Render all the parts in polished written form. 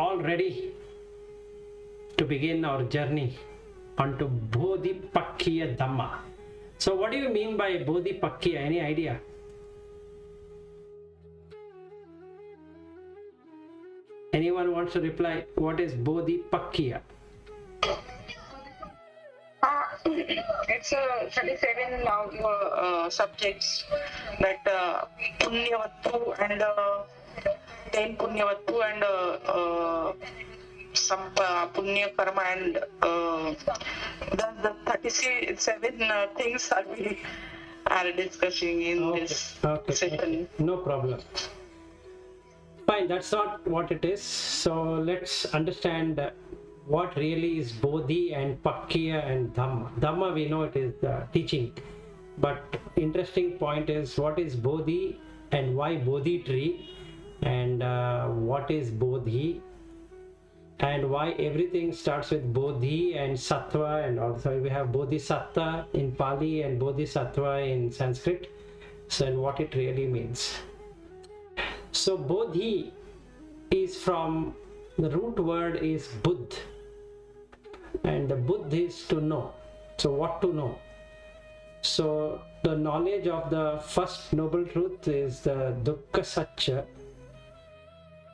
all ready to begin our journey onto Bodhipakkiya Dhamma. So what do you mean by Bodhipakkiya? Any idea? Anyone wants to reply? What is Bodhipakkiya? It's 37 subjects that Punyavattu and 10 Punyavattu and some Punya Karma and the 37 things that we are discussing in this session. No problem. Fine, that's not what it is. So let's understand what really is Bodhi and Pakkiya and Dhamma. Dhamma, we know it is the teaching, but interesting point is what is Bodhi and why Bodhi tree, and what is Bodhi, and why everything starts with Bodhi and Sattva, and also we have Bodhisatta in Pali and Bodhisattva in Sanskrit. So, and what it really means. So Bodhi is from, the root word is Buddh, and the Buddh is to know. So what to know? So the knowledge of the first noble truth is the Dukkha Satya.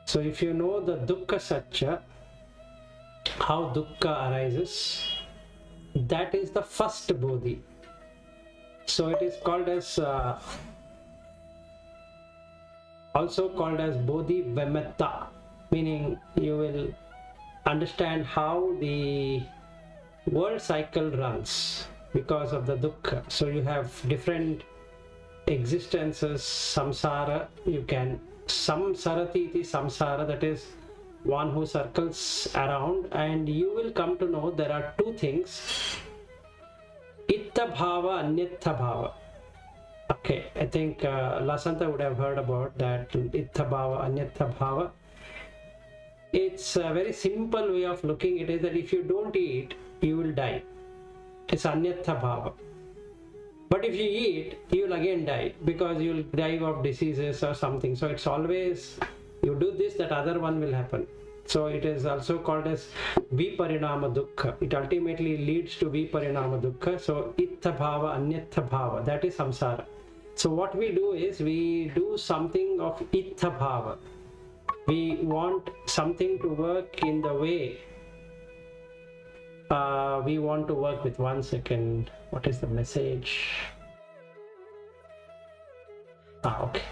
So if you know the Dukkha Satya, how Dukkha arises, that is the first Bodhi. So it is called as also called as Bodhi Vimetta, meaning you will understand how the world cycle runs because of the dukkha. So you have different existences, samsara, you can samsarati iti samsara, that is one who circles around, and you will come to know there are two things, ittha bhava, anyatha bhava. Okay, I think Lasanta would have heard about that, ittha bhava, anyatha bhava. It's a very simple way of looking at it, that if you don't eat, you will die. It's anyatha bhava. But if you eat, you will again die, because you will die of diseases or something. So it's always, you do this, that other one will happen. So it is also called as viparinama dukkha. It ultimately leads to viparinama dukkha. So ittha bhava, anyatha bhava, that is samsara. So what we do is, we do something of ittha bhava. We want something to work in the way we want to work with. 1 second. What is the message? Okay.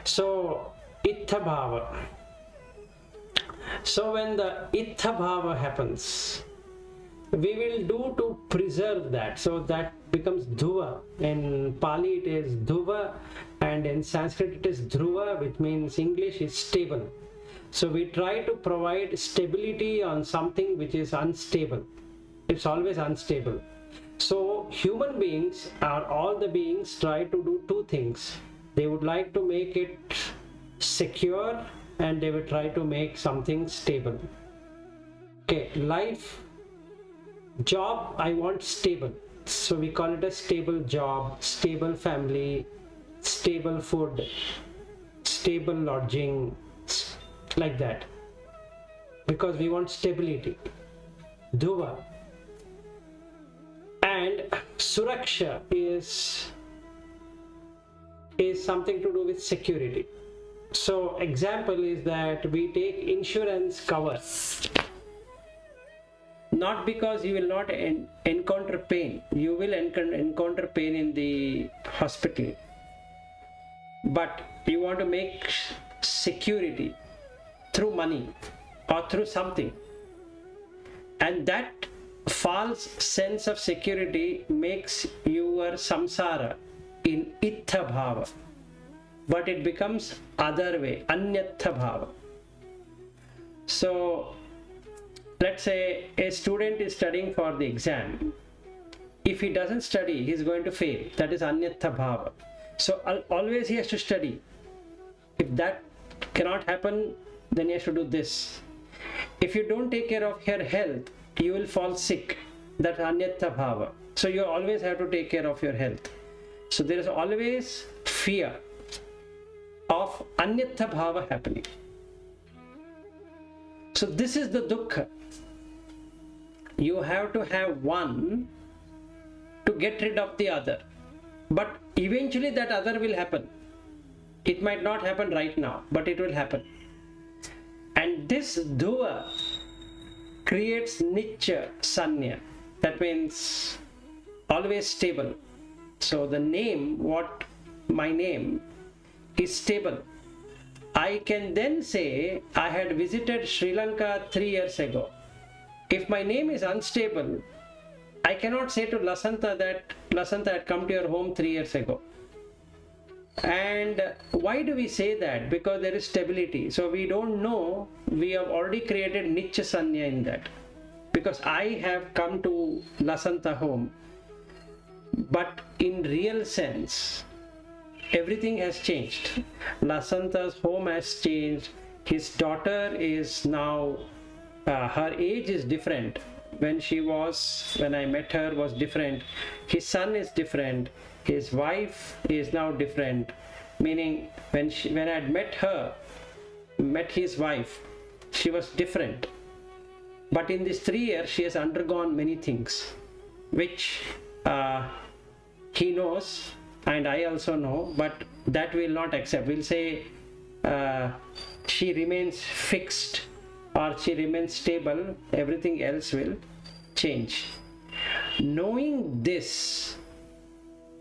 So ittha bhava. So when the ittha bhava happens, we will do to preserve that. So that becomes dhuva. In Pali it is dhuva, and in Sanskrit it is dhruva, which means English is stable. So we try to provide stability on something which is unstable. It's always unstable. So human beings, or all the beings, try to do two things. They would like to make it secure, and they will try to make something stable. Okay, life, job, I want stable. So we call it a stable job, stable family, stable food, stable lodging, like that, because we want stability. Dhuva. And suraksha is something to do with security. So example is that we take insurance cover, not because you will not encounter pain. You will encounter pain in the hospital, but you want to make security through money or through something, and that false sense of security makes your samsara in ittha bhava, but it becomes other way, anyatha bhava. So let's say a student is studying for the exam. If he doesn't study, he is going to fail. That is anyatha bhava. So always he has to study. If that cannot happen, then he has to do this. If you don't take care of your health, you will fall sick. That's anyatha bhava. So you always have to take care of your health. So there is always fear of anyatha bhava happening. So this is the dukkha. You have to have one to get rid of the other. But eventually that other will happen. It might not happen right now, but it will happen. And this dhuva creates nitya sanya. That means always stable. So the name, my name is stable. I can then say I had visited Sri Lanka 3 years ago. If my name is unstable, I cannot say to Lasanta that Lasanta had come to your home 3 years ago. And why do we say that? Because there is stability. So we don't know, we have already created nitya sanya in that. Because I have come to Lasanta home. But in real sense, everything has changed. Lasanta's home has changed. His daughter is now, her age is different. When I met her was different. His son is different. His wife is now different. Meaning when I had met his wife, she was different. But in these 3 years, she has undergone many things, which he knows and I also know, but that we'll not accept. We'll say she remains fixed or she remains stable, everything else will change. Knowing this,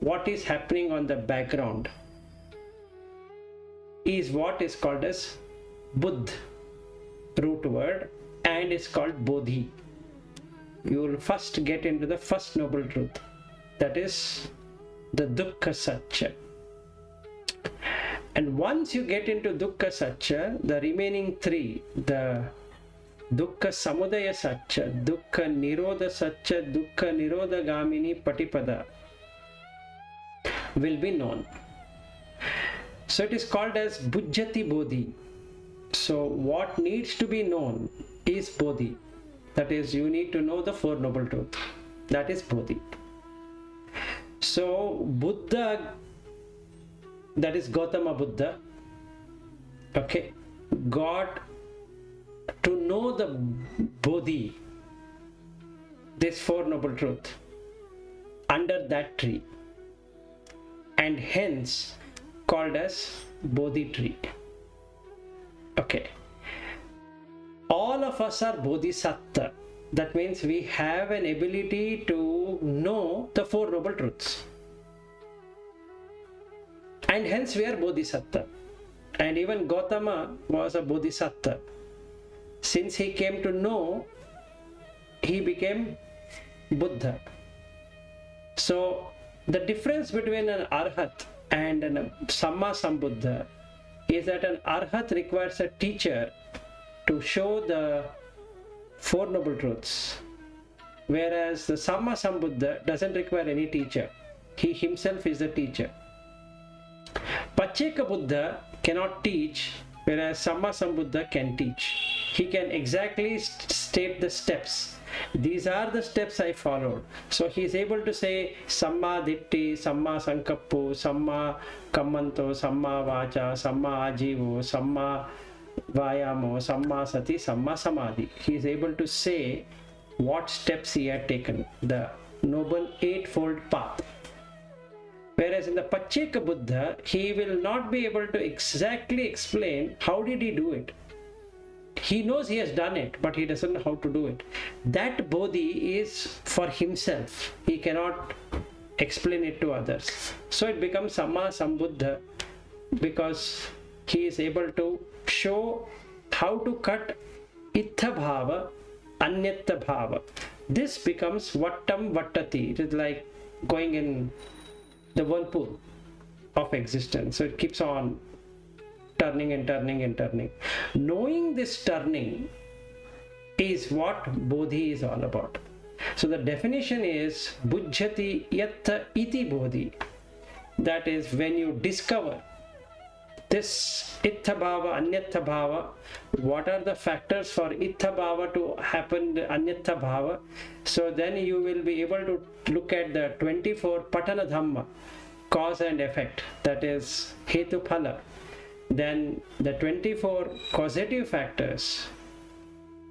what is happening on the background is what is called as buddh, root word, and is called bodhi. You will first get into the first noble truth, that is the dukkha satya. And once you get into dukkha satya, the remaining three, the dukkha samudaya satya, dukkha nirodha satya, dukkha nirodha gamini patipada, will be known. So it is called as bujjhati bodhi. So what needs to be known is bodhi. That is, you need to know the Four Noble Truths. That is bodhi. So Buddha, that is Gautama Buddha, okay, got to know the bodhi, this Four Noble Truths, under that tree, and hence called as Bodhi tree. Okay. All of us are bodhisattva. That means we have an ability to know the Four Noble Truths. And hence we are bodhisattva. And even Gautama was a bodhisattva. Since he came to know, he became Buddha. So the difference between an Arhat and a Sammāsambuddha is that an Arhat requires a teacher to show the Four Noble Truths, whereas the Sammāsambuddha doesn't require any teacher. He himself is the teacher. Pacceka Buddha cannot teach, whereas Sammāsambuddha can teach. He can exactly state the steps. These are the steps I followed. So he is able to say Samma Ditti, Samma Sankappo, Samma Kammanto, Samma Vacha, Samma Ajivo, Samma Vayamo, Samma Sati, Samma Samadhi. He is able to say what steps he had taken, the noble eightfold path. Whereas in the Pacceka Buddha, he will not be able to exactly explain how did he do it. He knows he has done it, but he doesn't know how to do it. That bodhi is for himself. He cannot explain it to others. So it becomes Sammāsambuddha because he is able to show how to cut Ittha Bhava, Anyatta Bhava. This becomes Vattam Vattati. It is like going in the whirlpool of existence. So it keeps on turning and turning and turning. Knowing this turning is what bodhi is all about. So the definition is bujjhati yatta iti bodhi. That is, when you discover this ittha bhava, anyatta bhava, what are the factors for ittha bhava to happen, anyatta bhava? So then you will be able to look at the 24 patana dhamma, cause and effect, that is hetu phala. Then the 24 causative factors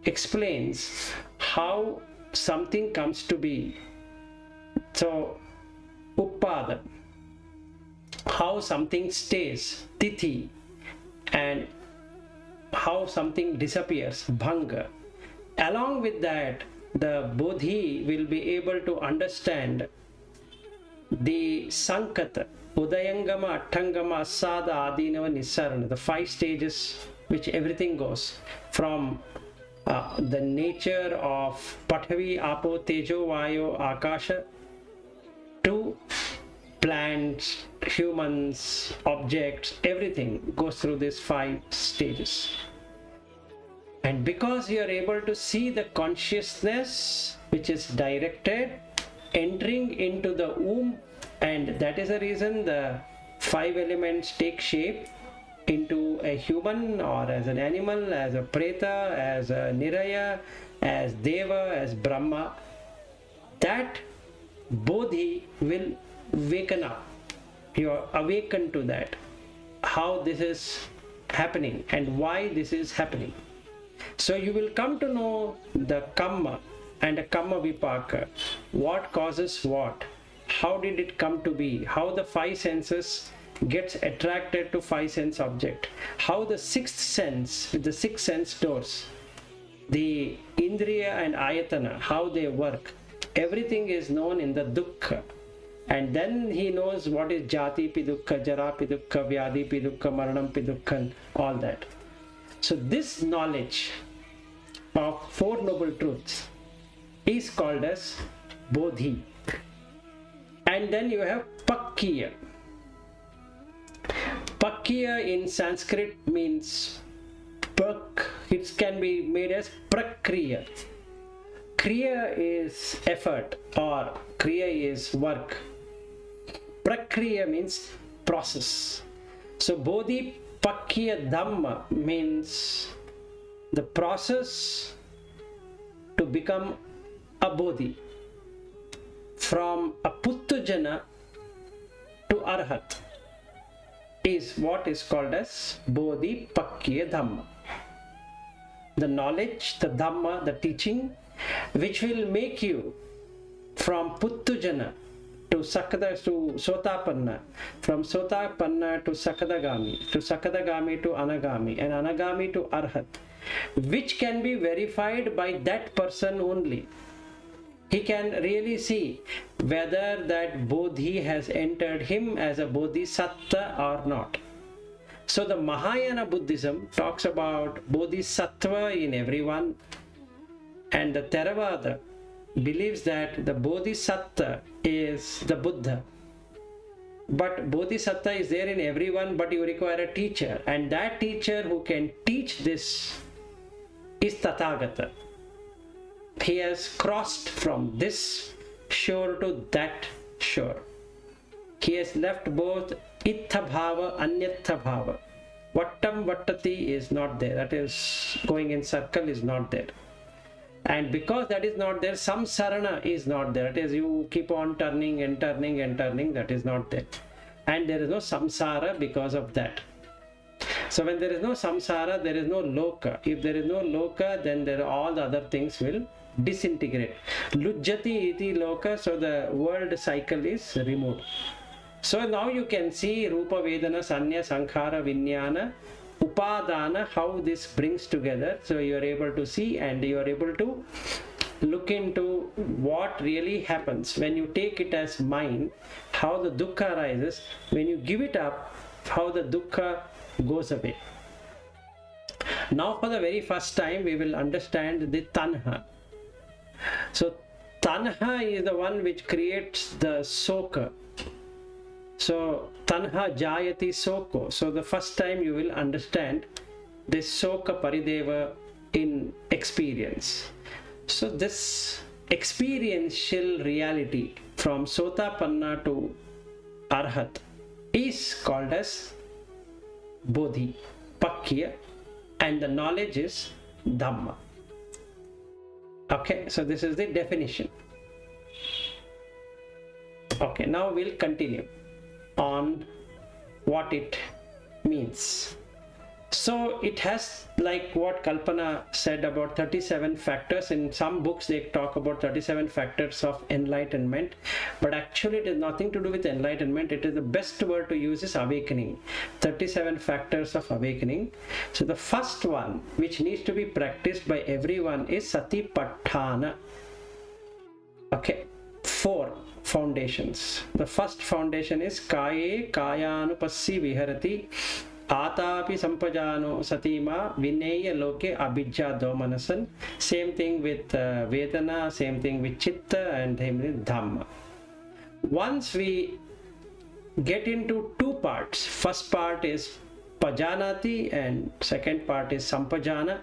explains how something comes to be. So, Uppada, how something stays, Tithi, and how something disappears, Bhanga. Along with that, the Bodhi will be able to understand the Sankata, Udayangama, Attangama, Asada, Adinava, Nissarana, the 5 stages which everything goes from the nature of Pathavi, Apo, Tejo, Vayo, Akasha to plants, humans, objects, everything goes through these 5 stages. And because you are able to see the consciousness which is directed entering into the womb, and that is the reason the 5 elements take shape into a human or as an animal, as a preta, as a niraya, as deva, as brahma, that bodhi will waken up. You are awakened to that, how this is happening and why this is happening. So you will come to know the kamma and a kamma vipaka, what causes what, how did it come to be, how the 5 senses gets attracted to 5 sense object, how the 6th sense with the 6 sense doors, the Indriya and Ayatana, how they work, everything is known in the dukkha. And then he knows what is jati pi dukkha, jara pi dukkha, vyadhi pi dukkha, maranam pi dukkha, all that. So this knowledge of 4 noble truths is called as bodhi. And then you have pakkiya. Pakkiya in Sanskrit means pak, it can be made as prakriya. Kriya is effort or kriya is work. Prakriya means process. So Bodhipakkiya Dhamma means the process to become a bodhi, from a puttujana to arhat, is what is called as Bodhipakkiya Dhamma. The knowledge, the Dhamma, the teaching, which will make you from puttujana to sakada to sotapanna, from sotapanna to sakadagami, to sakadagami to anagami, and anagami to arhat, which can be verified by that person only. He can really see whether that bodhi has entered him as a bodhisattva or not. So the Mahayana Buddhism talks about bodhisattva in everyone, and the Theravada believes that the bodhisattva is the Buddha. But bodhisattva is there in everyone, but you require a teacher, and that teacher who can teach this is Tathagata. He has crossed from this shore to that shore. He has left both Ittha Bhava, Anyatha Bhava. Vattam Vattati is not there. That is going in circle is not there. And because that is not there, samsarana is not there. That is, you keep on turning and turning and turning, that is not there. And there is no samsara because of that. So when there is no samsara, there is no loka. If there is no loka, then there are all the other things will disintegrate. Lujjati iti loka, so the world cycle is removed. So now you can see Rupa, Vedana, Sanya, Sankhara, Vijnana, Upadana, how this brings together. So you are able to see and you are able to look into what really happens when you take it as mind, how the dukkha arises. When you give it up, how the dukkha goes away. Now for the very first time we will understand the tanha. So tanha is the one which creates the soka. So tanha jayati soko. So the first time you will understand this soka parideva in experience. So this experiential reality from sotapanna to arhat is called as bodhipakkiya, and the knowledge is dhamma. Okay, so this is the definition. Okay, now we'll continue on what it means. So it has, like what Kalpana said about 37 factors. In some books they talk about 37 factors of enlightenment, but actually it has nothing to do with enlightenment. It is the best word to use is awakening. 37 factors of awakening. So the first one which needs to be practiced by everyone is Satipaṭṭhāna. Okay, 4 foundations. The first foundation is Kaye Kayanupassi Viharati Atapi Sampajano Satima Vineya Loke Abhijja Domanasan. Same thing with Vedana, same thing with Chitta, and same thing with Dhamma. Once we get into 2 parts, first part is Pajanati and second part is Sampajana.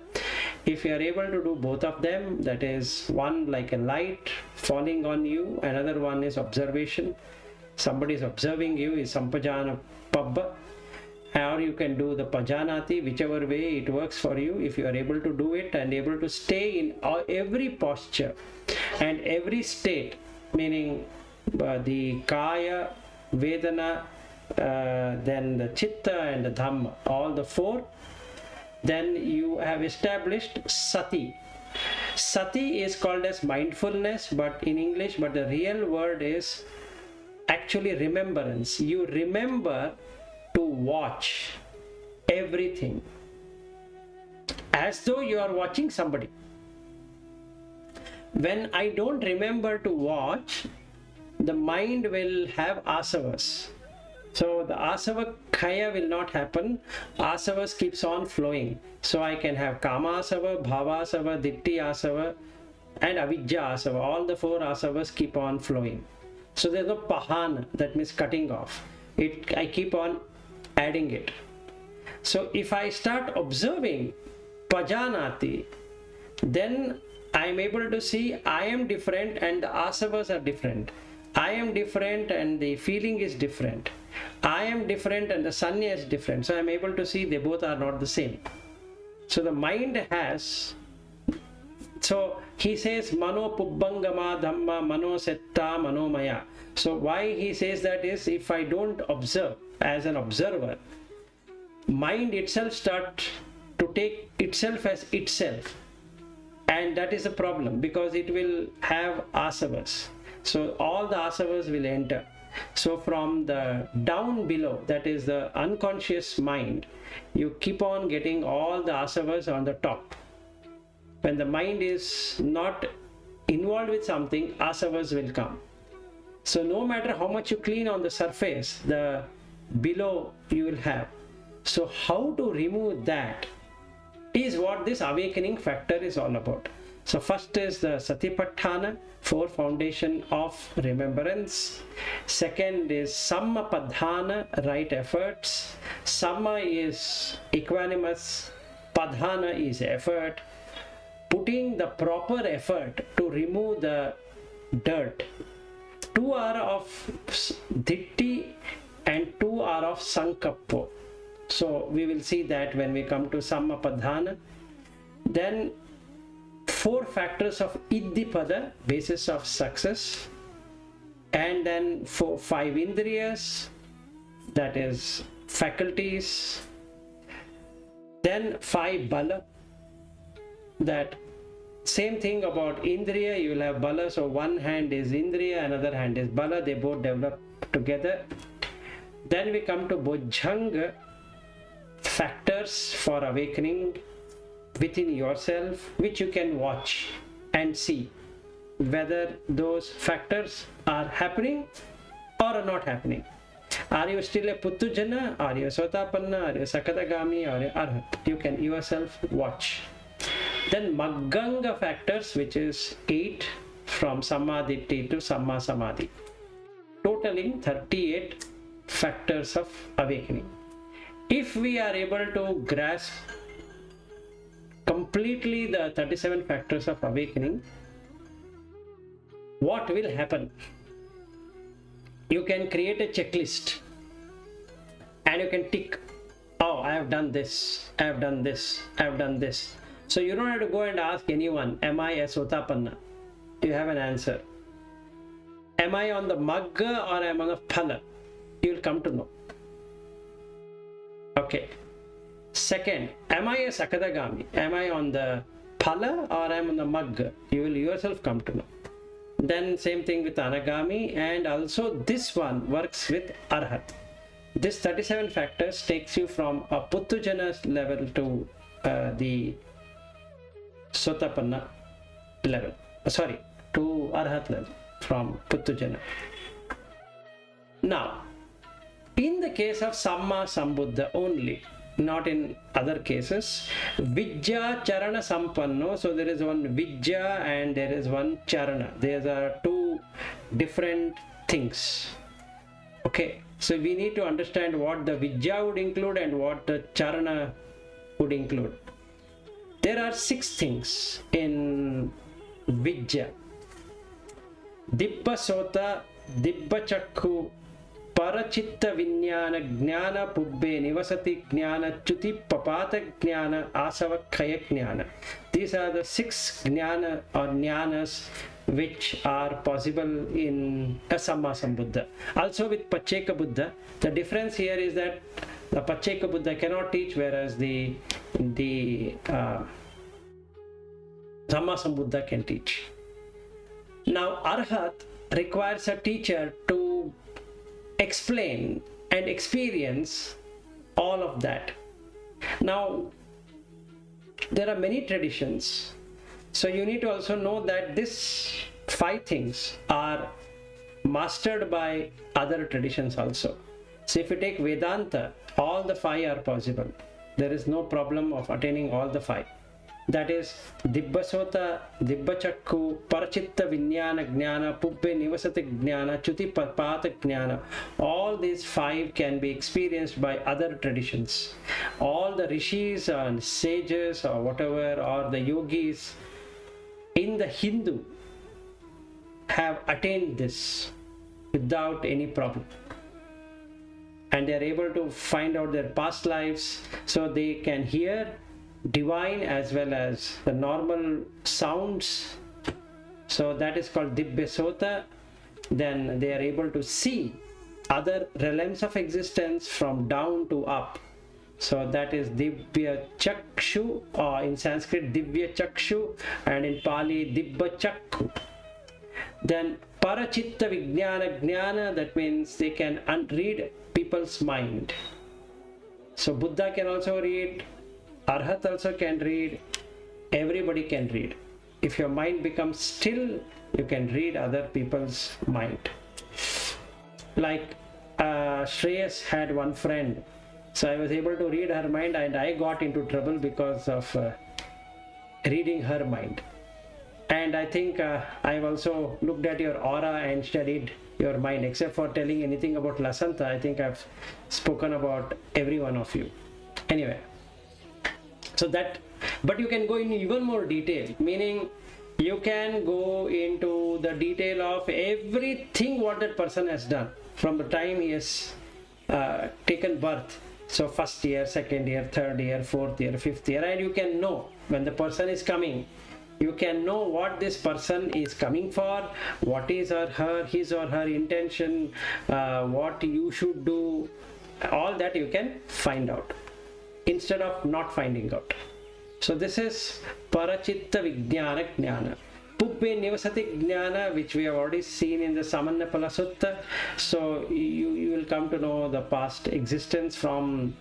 If you are able to do both of them, that is one like a light falling on you, another one is observation. Somebody is observing you, is Sampajana Pabba. Or you can do the Pajanati, whichever way it works for you. If you are able to do it and able to stay in every posture and every state, meaning the Kaya, Vedana, then the Chitta and the Dhamma, all the 4, then you have established Sati. Sati is called as mindfulness, but in English, but the real word is actually remembrance. You remember to watch everything as though you are watching somebody. When I don't remember to watch, the mind will have asavas. So the asava khaya will not happen. Asavas keeps on flowing. So I can have kama asava, bhava asava, ditti asava, and avijja asava. All the 4 asavas keep on flowing. So there's no pahana, that means cutting off. I keep on adding it. So if I start observing pajanati, then I am able to see I am different and the asavas are different. I am different and the feeling is different. I am different and the sanya is different. So I am able to see they both are not the same. So the mind has, so he says mano pubbangama dhamma mano setta manomaya. So why he says that is, if I don't observe as an observer, mind itself start to take itself as itself, and that is a problem because it will have asavas. So all the asavas will enter. So from the down below, that is the unconscious mind, you keep on getting all the asavas on the top. When the mind is not involved with something, asavas will come. So no matter how much you clean on the surface, the below you will have. So how to remove that is what this awakening factor is all about. So first is the Satipaṭṭhāna, 4 foundation of remembrance. Second is Sammāppadhāna, right efforts. Samma is equanimous, Padhana is effort. Putting the proper effort to remove the dirt. 2 are of Ditti and 2 are of Sankappo. So we will see that when we come to Sammāppadhāna. Then 4 factors of Iddhipāda, basis of success. And then 5 Indriyas, that is faculties. Then 5 Bala, that same thing about Indriya, you will have Bala. So one hand is Indriya, another hand is Bala. They both develop together. Then we come to Bojjhaṅga, factors for awakening within yourself, which you can watch and see whether those factors are happening or are not happening. Are you still a Puttujana? Are you a Sotapanna? Are you a Sakadagami? Or a Arahant? You can yourself watch. Then Magganga factors, which is 8 from Sammaditthi to Samma Samadhi, totaling 38 factors of awakening. If we are able to grasp completely the 37 factors of awakening, what will happen? You can create a checklist and you can tick, oh, I have done this, I have done this, I have done this. So you don't have to go and ask anyone, am I a Sotapanna? You have an answer. Am I on the Magga or am I on the Phala? You will come to know. Okay. Second, am I a Sakadagami? Am I on the Phala or am I on the Magga? You will yourself come to know. Then same thing with Anagami, and also this one works with Arahant. This 37 factors takes you from a Puttujana level to the Sotapanna level. To Arahant level from Puttujana. Now, in the case of Sammāppadhāna only, not in other cases, Vijja charana sampanno. So there is one Vijja and there is one charana. These are two different things. Okay, so we need to understand what the Vijja would include and what the charana would include. There are 6 things in Vijja: Dibba Sota, Dibba Chakku, Parachitta Vinyana, Jnana Pubbe, Nivasati Jnana, Chuti Papata Jnana, Asava Khaya Jnana. These are the 6 jnana or jnanas which are possible in a Sammāsambuddha. Also with Pacceka Buddha, the difference here is that the Pacceka Buddha cannot teach, whereas the Sammāsambuddha can teach. Now Arahant requires a teacher to explain and experience all of that. Now there are many traditions, so you need to also know that these 5 things are mastered by other traditions also. So if you take Vedanta, all the 5 are possible. There is no problem of attaining all the 5. That is Dibba Sota, Dibba Chakku, Parachitta Vinyana Jnana, Pubbe Nivasati Jnana, Chuti Papata Jnana. All these 5 can be experienced by other traditions. All the rishis and sages or whatever, or the yogis in the Hindu have attained this without any problem. And they are able to find out their past lives, so they can hear divine as well as the normal sounds. So that is called Dibya Sota. Then they are able to see other realms of existence from down to up. So that is Dibya Chakshu, or in Sanskrit Divya Chakshu, and in Pali Dibba Chakku. Then Parachitta Vijnana Jnana, that means they can read people's mind. So Buddha can also read, Arhat also can read, everybody can read. If your mind becomes still, you can read other people's mind. Like Shreyas had one friend, so I was able to read her mind, and I got into trouble because of reading her mind. And I think I've also looked at your aura and studied your mind. Except for telling anything about Lasanta, I think I've spoken about every one of you. Anyway, so that, but you can go in even more detail, meaning you can go into the detail of everything what that person has done from the time he has taken birth. So first year, second year, third year, fourth year, fifth year, and you can know when the person is coming. You can know what this person is coming for, what is his or her intention, what you should do. All that you can find out instead of not finding out. So this is Parachitta Vijnana Jnana. Pubbe Nivasati Jnana, which we have already seen in the Samannapala Sutta. So you will come to know the past existence from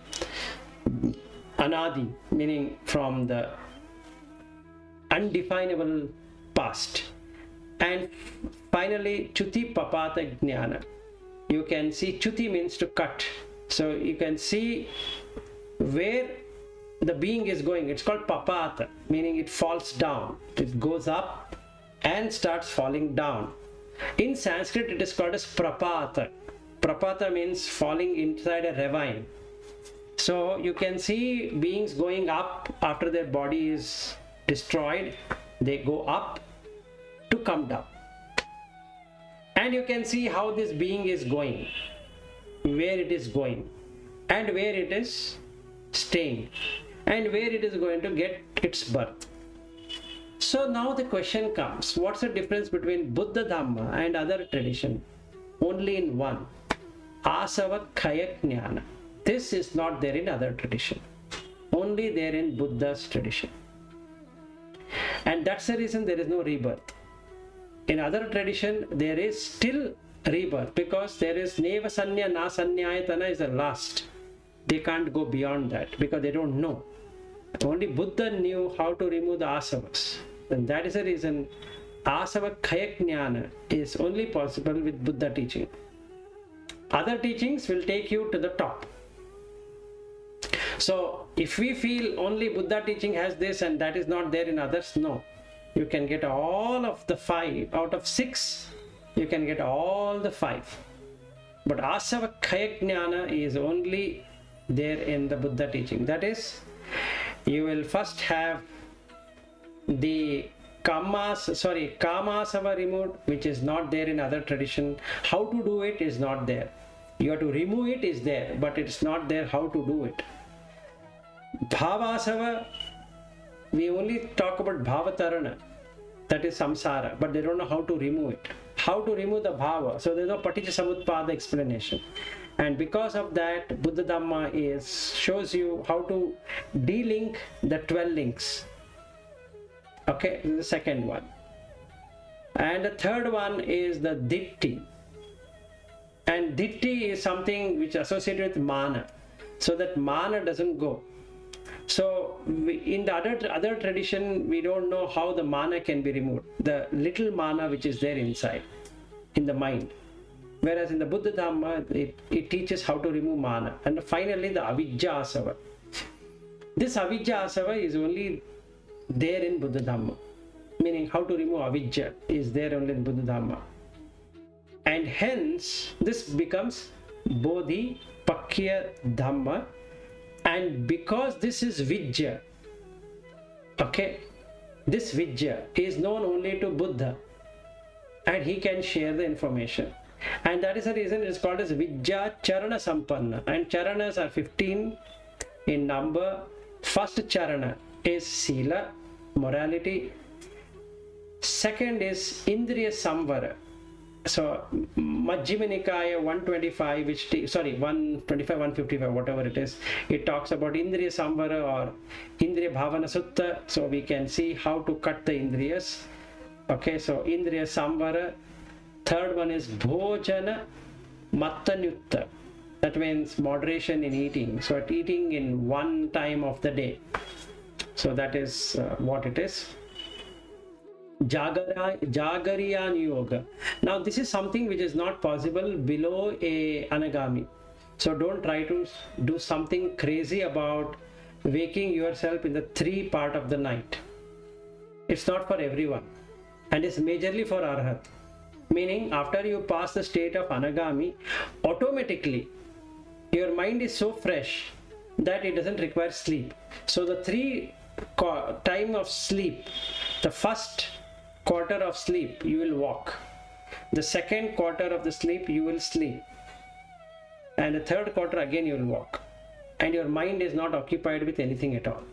Anadi, meaning from the undefinable past. And finally Chuti Papata Jnana. You can see, Chuti means to cut. So you can see where the being is going. It's called Papata, meaning it falls down. It goes up and starts falling down. In Sanskrit it is called as Prapata. Prapata means falling inside a ravine. So you can see beings going up after their body is destroyed. They go up to come down. And you can see how this being is going, where it is going, and where it is staying, and where it is going to get its birth. So now the question comes, what's the difference between Buddha Dhamma and other tradition? Only in one, Asava Khaya Jnana. This is not there in other tradition. only there in Buddha's tradition. And that's the reason there is no rebirth. In other tradition, there is still rebirth, because there is Neva Sanya Na Sanyayatana is the last. They can't go beyond that because they don't know. Only Buddha knew how to remove the asavas. And that is the reason asava khaya jnana is only possible with Buddha teaching. Other teachings will take you to the top. So if we feel only Buddha teaching has this and that is not there in others, no. You can get all of the 5 out of 6. You can get all the 5. But asava khaya jnana is only there in the Buddha teaching. That is, you will first have the kamasava removed, which is not there in other tradition. How to do it is not there. You have to remove it is there, but it's not there how to do it. Bhavasava, we only talk about bhavatarana, that is samsara, but they don't know how to remove it. How to remove the bhava. So there's no paticca explanation. And because of that, Buddha Dhamma shows you how to de-link the 12 links. Okay, this is the second one. And the third one is the ditti. And ditti is something which is associated with mana, so that mana doesn't go. So in the other tradition, we don't know how the mana can be removed. The little mana which is there inside, in the mind. Whereas in the Buddha Dhamma, it teaches how to remove mana. And finally, the avijja asava. This avijja asava is only there in Buddha Dhamma. Meaning how to remove avijja is there only in Buddha Dhamma. And hence, this becomes Bodhipakkiya Dhamma. And because this is Vijja, okay, this Vijja is known only to Buddha. And he can share the information. And that is the reason it is called as Vijja charana sampanna. And charanas are 15 in number. First charana is sila, morality. Second is Indriya samvara. So Majjhima Nikaya 125, 125, 155, whatever it is, it talks about Indriya samvara or Indriya bhavana sutta. So we can see how to cut the Indriyas. Okay, so Indriya samvara. Third one is Bhojana Mattanyutta. That means moderation in eating. So at eating in one time of the day. So that is what it is. Jagariyan Yoga. Now this is something which is not possible below a anagami. So don't try to do something crazy about waking yourself in the 3 part of the night. It's not for everyone. And it's majorly for Arahant. Meaning, after you pass the state of anagami, automatically your mind is so fresh that it doesn't require sleep. So the 3 time of sleep, the first quarter of sleep, you will walk. The second quarter of the sleep, you will sleep. And the third quarter, again, you will walk. And your mind is not occupied with anything at all.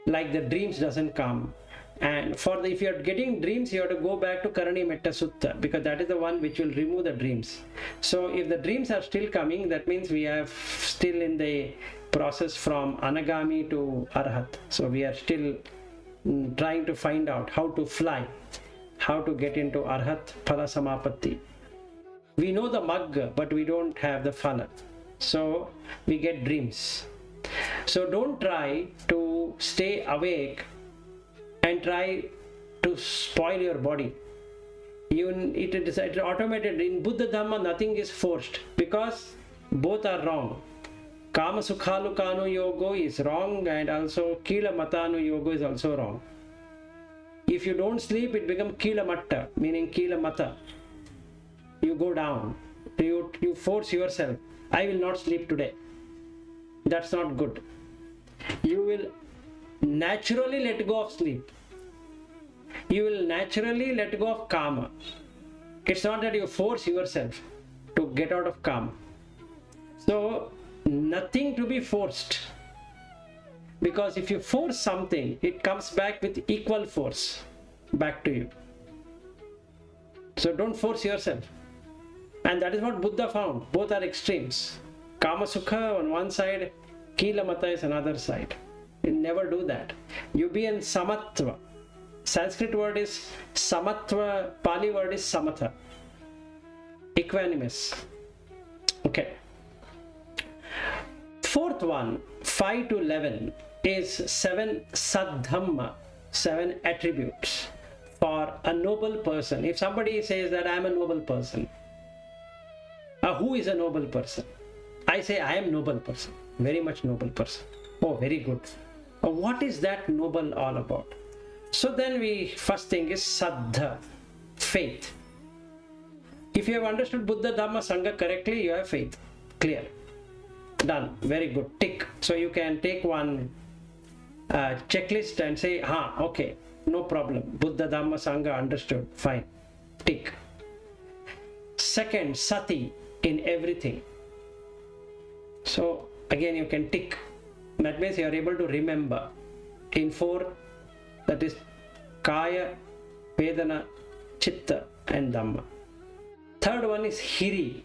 Like the dreams doesn't come. And if you are getting dreams, you have to go back to Karani Metta Sutta, because that is the one which will remove the dreams. So if the dreams are still coming, that means we are still in the process from Anagami to Arahant. So we are still trying to find out how to fly, how to get into Arhat Phala Sammāppatti. We know the Magga, but we don't have the Phala. So we get dreams. So don't try to stay awake and try to spoil your body. It is automated. In Buddha Dhamma, nothing is forced, because both are wrong. Kama Sukhalukanu Yoga is wrong, and also Kila Matanu Yoga is also wrong. If you don't sleep, it becomes Kila Matta, meaning Kila Mata. You go down. You force yourself. I will not sleep today. That's not good. You will naturally let go of sleep. You will naturally let go of karma. It's not that you force yourself to get out of karma. So nothing to be forced, because if you force something, it comes back with equal force back to you. So don't force yourself. And that is what Buddha found. Both are extremes. Kama Sukha on one side Kila Mata is another side. You never do that. You be in Samatva. Sanskrit word is Samatva, Pali word is Samatha. Equanimous. Okay. Fourth one, 5 to 11, is 7 Saddhamma, 7 attributes for a noble person. If somebody says that I am a noble person, who is a noble person? I say I am noble person, very much noble person. Oh, very good. What is that noble all about? So then first thing is Saddha, faith. If you have understood Buddha, Dhamma, Sangha correctly, you have faith. Clear. Done. Very good. Tick. So you can take one checklist and say, okay, no problem. Buddha, Dhamma, Sangha, understood. Fine. Tick. Second, Sati, in everything. So again, you can tick. That means you are able to remember. In 4, that is Kaya, Vedana, Chitta, and Dhamma. Third one is Hiri.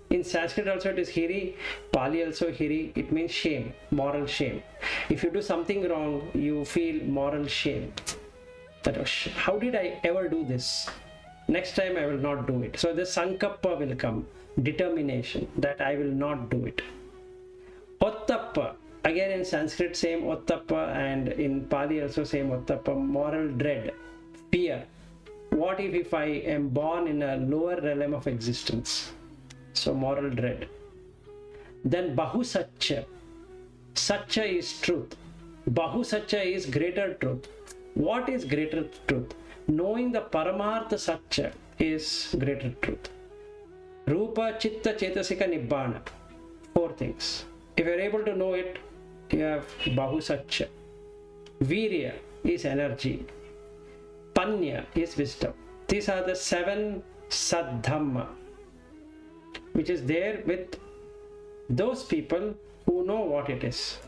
In Sanskrit also it is Hiri, Pali also Hiri. It means shame, moral shame. If you do something wrong, you feel moral shame. That how did I ever do this? Next time I will not do it. So the Sankappa will come, determination that I will not do it. Ottappa, again in Sanskrit same Ottappa, and in Pali also same Ottappa, moral dread, fear. What if I am born in a lower realm of existence? So moral dread. Then Bahusaccha. Saccha is truth. Bahusaccha is greater truth. What is greater truth? Knowing the Paramartha Saccha is greater truth. Rupa, Chitta, Chetasika, Nibbana. 4 things. If you are able to know it, you have Bahusaccha. Virya is energy. Panya is wisdom. These are the 7 Saddhamma, which is there with those people who know what it is.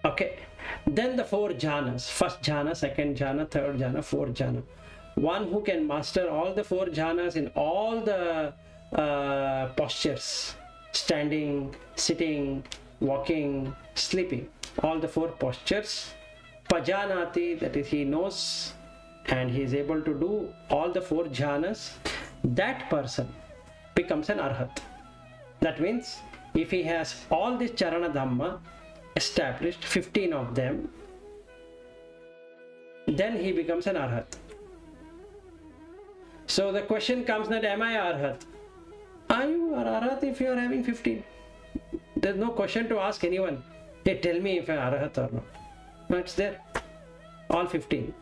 Okay. Then the 4 jhanas. First jhana, second jhana, third jhana, fourth jhana. One who can master all the 4 jhanas in all the postures. Standing, sitting, walking, sleeping. All the 4 postures. Pajanati, that is he knows and he is able to do all the 4 jhanas. That person becomes an Arhat. That means if he has all this charana Dhamma established, 15 of them, then he becomes an Arhat. So the question comes that, am I Arhat? Are you an Arhat if you are having 15? There's no question to ask anyone. Hey, tell me if I am Arhat or not. No, it's there. All 15.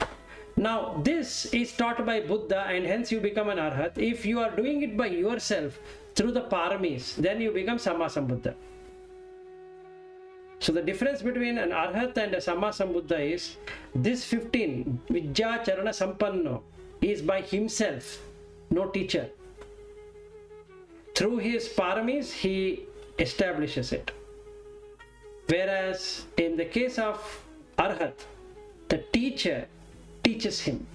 Now this is taught by Buddha and hence you become an Arhat. If you are doing it by yourself through the paramis, then you become Sammasambuddha. So the difference between an Arhat and a Sammasambuddha is this 15, Vijja charana sampanno, is by himself, no teacher. Through his paramis, he establishes it. Whereas in the case of Arhat, the teacher teaches him.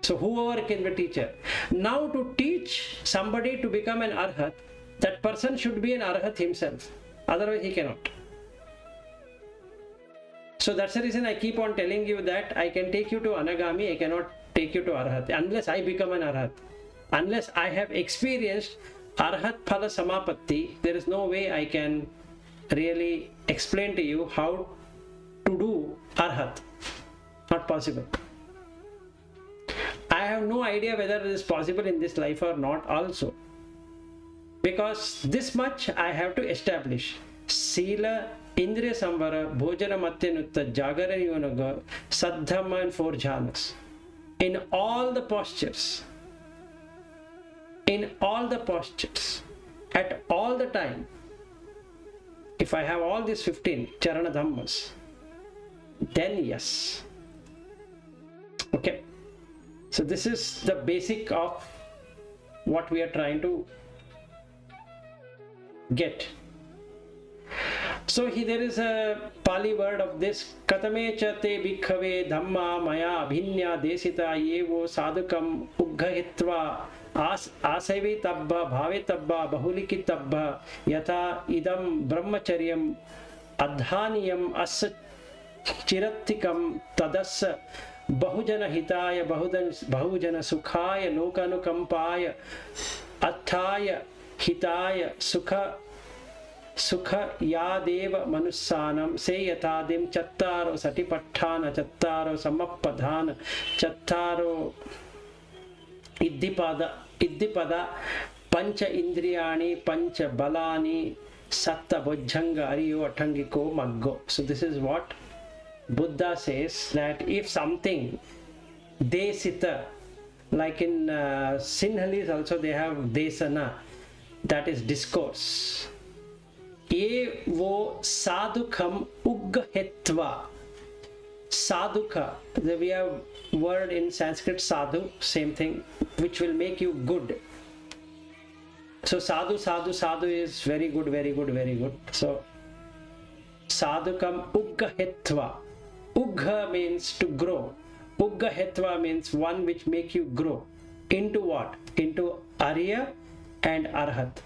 So whoever can be teacher. Now to teach somebody to become an Arhat, that person should be an Arhat himself. Otherwise he cannot. So that's the reason I keep on telling you that I can take you to Anagami, I cannot take you to Arhat unless I become an Arhat. Unless I have experienced Arhat Phala Samapatti, there is no way I can really explain to you how to do Arhat. Not possible. I have no idea whether it is possible in this life or not also. Because this much I have to establish. Sila, Indriya Samvara, Bhojana Matyanutta, Jagara Yonaga, Saddhamma and 4 jhanas. In all the postures. In all the postures. At all the time. If I have all these 15 charana dhammas, then yes. Okay. So this is the basic of what we are trying to get. So there is a Pali word of this, Katame cha te bhikkhave dhamma maya abhinya desita yevo sadhukam uggahitva आसेवी तब्बा भावे तब्बा बहुलिकी तब्बा यथा इदम ब्रह्मचर्यम अधानियम अस्य चिरत्तिकम तदस्य बहुजन हिताय बहुजन सुखाय लोकानुकंपाय अर्थाय हिताय सुख यादेव मनुस्सानम से यथादिम चत्तारो सतिपट्ठान चत्तारो सम्मप्पधान चत्तारो इद्धिपदा पंच इंद्रियाणि पंच बलानि Satta Bojjhaṅga Ariyo Attangiko Maggo. So this is what Buddha says, that if something desita, like in Sinhalese also they have desana, that is discourse. Ye wo sadhukam uggahetva. Sadhuka, we have word in Sanskrit sadhu, same thing, which will make you good. So sadhu is very good, very good, very good. So sadhukam uggahetva. Ugga means to grow. Uggahetva means one which make you grow. Into what? Into Ariya and Arahant.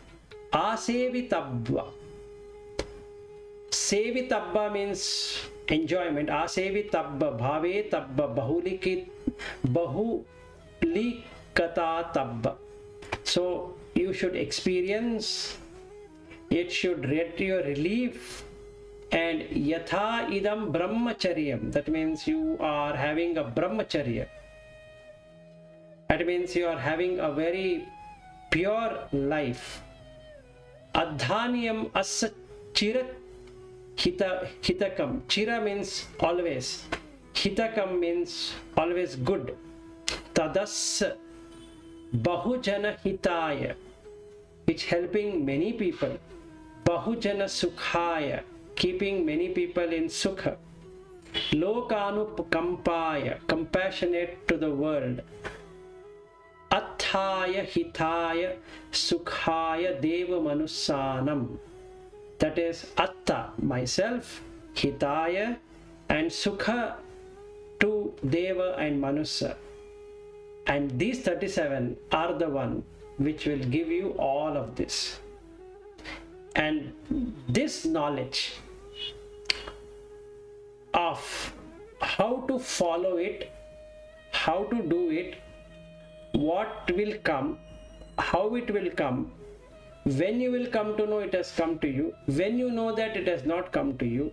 Asevitabba. Sevitabba means enjoyment. Asevitabba bhave tabba bahulikata tabba. So you should experience, it should get your relief. And yatha idam brahmacharyam, that means you are having a brahmacharya. That means you are having a very pure life. Adhaniyam asa chira hitakam. Chira means always. Hitakam means always good. Tadas bahujana hitaya, which helping many people. Bahujana sukhaya, keeping many people in sukha. Lokanukampaya, compassionate to the world. Athaya hitaya sukhaya deva manussanam. That is atta, myself, hitaya, and sukha to deva and manusa. And these 37 are the one which will give you all of this. And this knowledge of how to follow it, how to do it, what will come, how it will come, when you will come to know it has come to you, when you know that it has not come to you,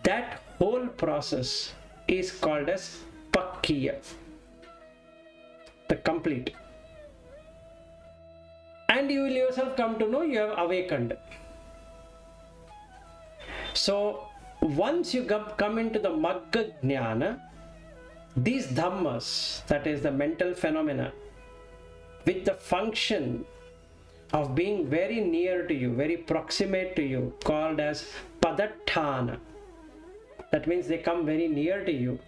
that whole process is called as Pakkiya, the complete. And you will yourself come to know you have awakened. So once you come into the Magga Jnana, these Dhammas, that is the mental phenomena, with the function of being very near to you, very proximate to you, called as Padatthāna, that means they come very near to you,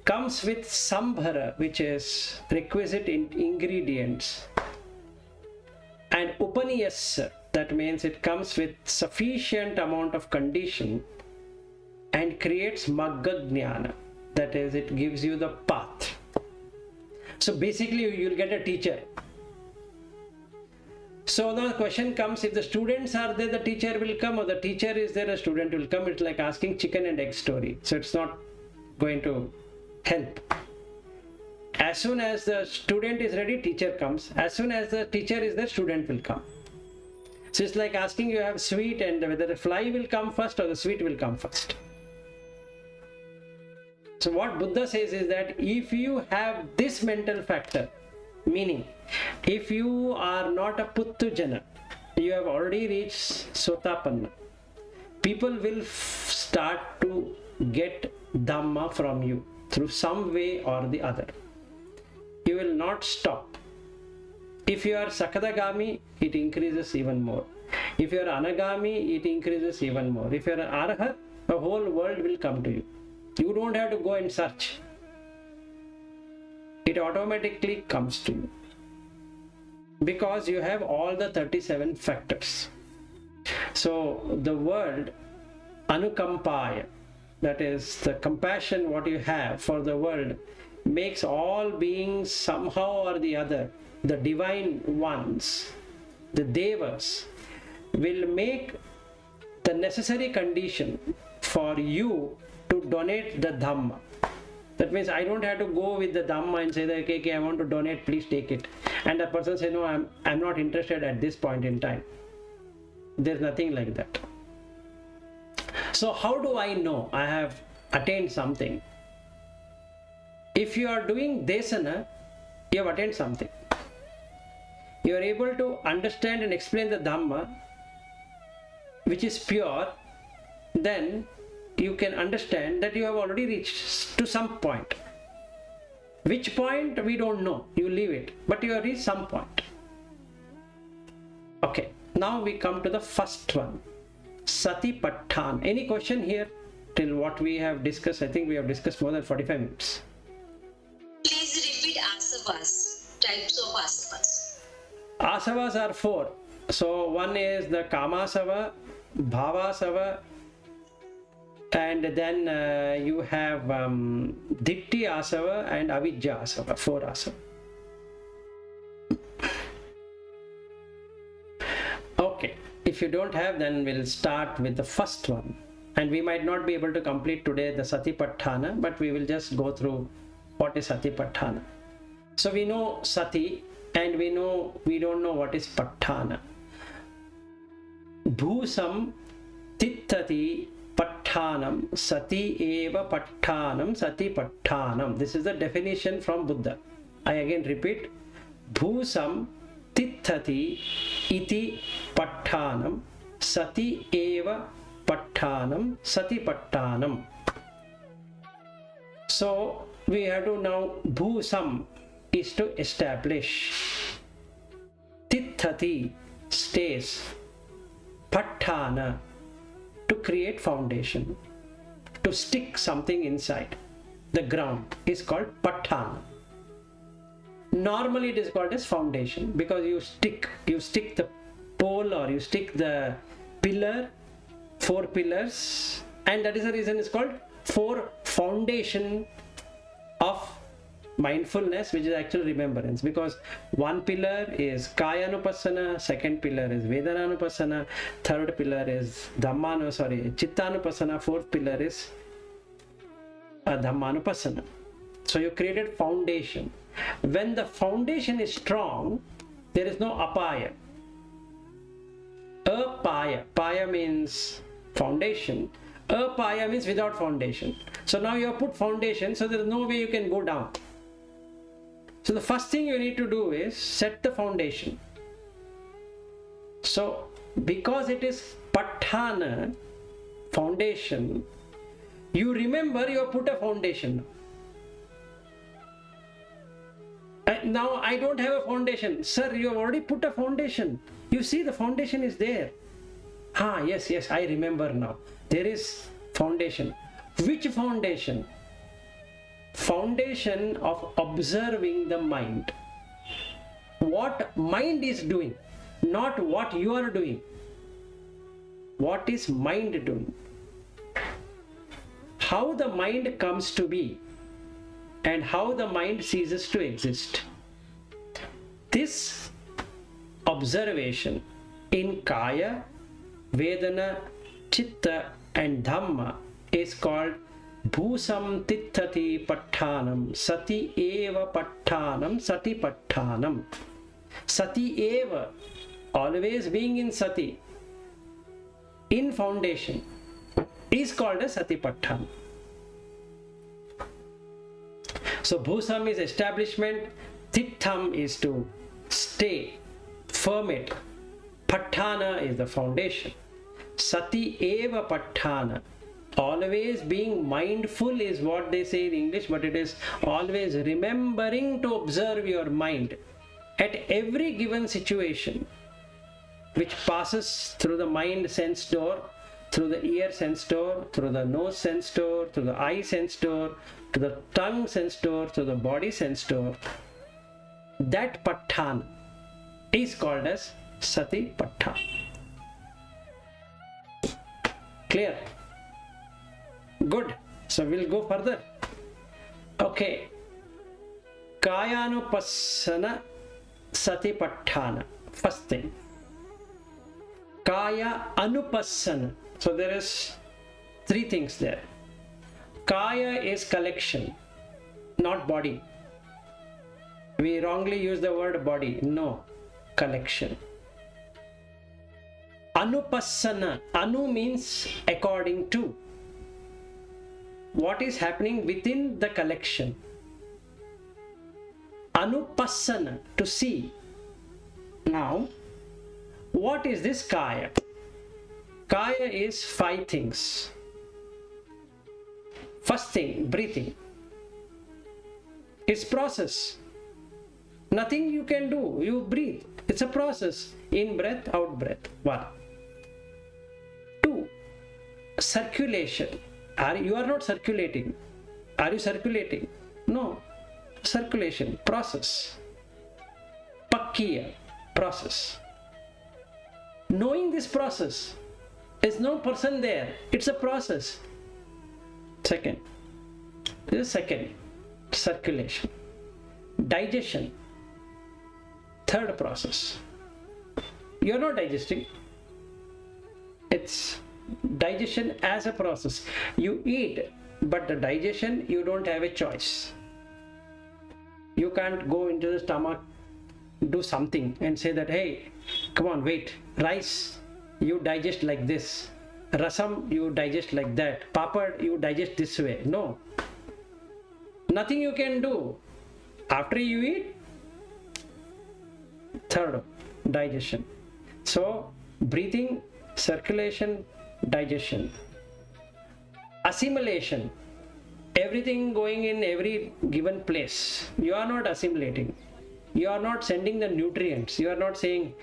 comes with Sambhara, which is requisite ingredients, and Upaniyasa, that means it comes with sufficient amount of condition and creates Magga Jnana, that is, it gives you the path. So basically you'll get a teacher. So the question comes, if the students are there, the teacher will come, or the teacher is there, a student will come. It's like asking chicken and egg story. So it's not going to help. As soon as the student is ready, teacher comes. As soon as the teacher is there, student will come. So it's like asking you have sweet and whether the fly will come first or the sweet will come first. So what Buddha says is that if you have this mental factor, meaning if you are not a Puttujana, you have already reached Sotapanna, people will start to get Dhamma from you through some way or the other. You will not stop. If you are Sakadagami, it increases even more. If you are Anagami, it increases even more. If you are an Arahant, the whole world will come to you. You don't have to go and search. It automatically comes to you. Because you have all the 37 factors. So the word Anukampaya, that is the compassion what you have for the world, makes all beings somehow or the other the divine ones, the devas, will make the necessary condition for you to donate the Dhamma. That means I don't have to go with the Dhamma and say that, okay, I want to donate, please take it. And the person says, no, I'm not interested at this point in time. There's nothing like that. So how do I know I have attained something? If you are doing desana, you have attained something. You are able to understand and explain the Dhamma, which is pure, then you can understand that you have already reached to some point. Which point we don't know, you leave it, but you have reached some point. Okay, now we come to the first one, Satipaṭṭhāna. Any question here till what we have discussed? I think we have discussed more than 45 minutes. Please repeat asavas, types of asavas. Asavas are 4. So one is the Kamasava, Bhavasava, and then you have Ditti Asava and Avijja Asava, 4 asava. Okay, if you don't have, then we'll start with the first one. And we might not be able to complete today the Satipaṭṭhāna, but we will just go through what is Satipaṭṭhāna. So we know Sati, and we don't know what is Paṭṭhāna. Bhusam Tithati Paṭṭhānam Sati eva Paṭṭhānam Satipaṭṭhānam. This is the definition from Buddha. I again repeat. Bhusam Tithati iti Paṭṭhānam Sati eva Paṭṭhānam Satipaṭṭhānam. So we have to now, Bhusam is to establish, Tithati stays, Paṭṭhāna to create foundation, to stick something inside the ground is called Paṭṭhāna. Normally it is called as foundation because you stick the pole or you stick the pillar, 4 pillars, and that is the reason it's called 4 foundation of mindfulness, which is actual remembrance, because one pillar is Kaya-anupassana, second pillar is Vedana-anupassana, third pillar is Chitta-anupassana, fourth pillar is Dhamma-anupassana. So you created foundation. When the foundation is strong, there is no apaya. Apaya, paya means foundation. Apaya means without foundation. So now you have put foundation, so there is no way you can go down. So the first thing you need to do is set the foundation. So because it is Paṭṭhāna, foundation, you remember you have put a foundation. Now I don't have a foundation. Sir, you have already put a foundation. You see the foundation is there. Yes, I remember now. There is foundation. Which foundation? Foundation of observing the mind. What mind is doing, not what you are doing. What is mind doing? How the mind comes to be and how the mind ceases to exist. This observation in Kaya, Vedana, Chitta and Dhamma is called Bhusam Tithati Paṭṭhānam Sati eva Paṭṭhānam Satipaṭṭhānam. Sati eva, always being in Sati, in foundation, is called a Satipaṭṭhāna. So Bhusam is establishment, Titham is to stay, firm it, Paṭṭhāna is the foundation. Sati eva Paṭṭhāna, always being mindful is what they say in English, but it is always remembering to observe your mind at every given situation which passes through the mind sense door, through the ear sense door, through the nose sense door, through the eye sense door, to the tongue sense door, to the body sense door. That Paṭṭhāna is called as Satipaṭṭhāna. Clear? Good. So we'll go further. Okay. Kaya-anupassana Satipaṭṭhāna, first thing. Kaya anupassana. So there is three things there. Kaya is collection, not body. We wrongly use the word body. No, collection. Anupassana. Anu means according to. What is happening within the collection? Anupassana, to see. Now, what is this kaya? Kaya is five things. First thing, breathing. It's process. Nothing you can do. You breathe. It's a process. In breath, out breath. 1. 2. Circulation. You are not circulating. Are you circulating? No. Circulation, process. Pakkiya, process. Knowing this process, is no person there. It's a process. Second. This is second. Circulation. Digestion. Third process. You are not digesting. It's digestion as a process. You eat, but the digestion, you don't have a choice. You can't go into the stomach, do something and say that, hey, come on, wait. Rice, you digest like this. Rasam, you digest like that. Papad, you digest this way. No. Nothing you can do. After you eat, third, digestion. So, breathing, circulation, digestion. Assimilation. Everything going in every given place. You are not assimilating. You are not sending the nutrients. You are not saying,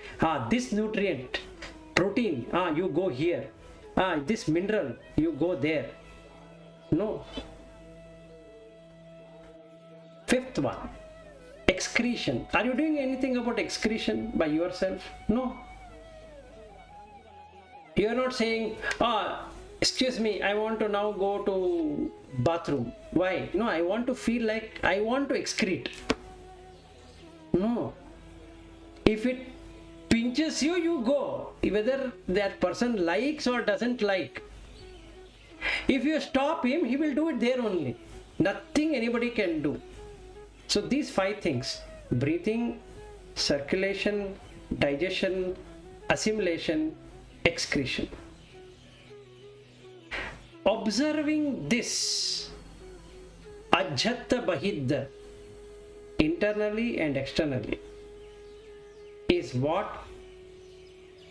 this nutrient, protein, you go here. This mineral, you go there. No. Fifth one, excretion. Are you doing anything about excretion by yourself? No. You are not saying, excuse me, I want to now go to bathroom. Why? No, I want to feel like I want to excrete. No. If it pinches you, you go. Whether that person likes or doesn't like. If you stop him, he will do it there only. Nothing anybody can do. So these five things, breathing, circulation, digestion, assimilation, excretion. Observing this, ajhatta bahidda, internally and externally, is what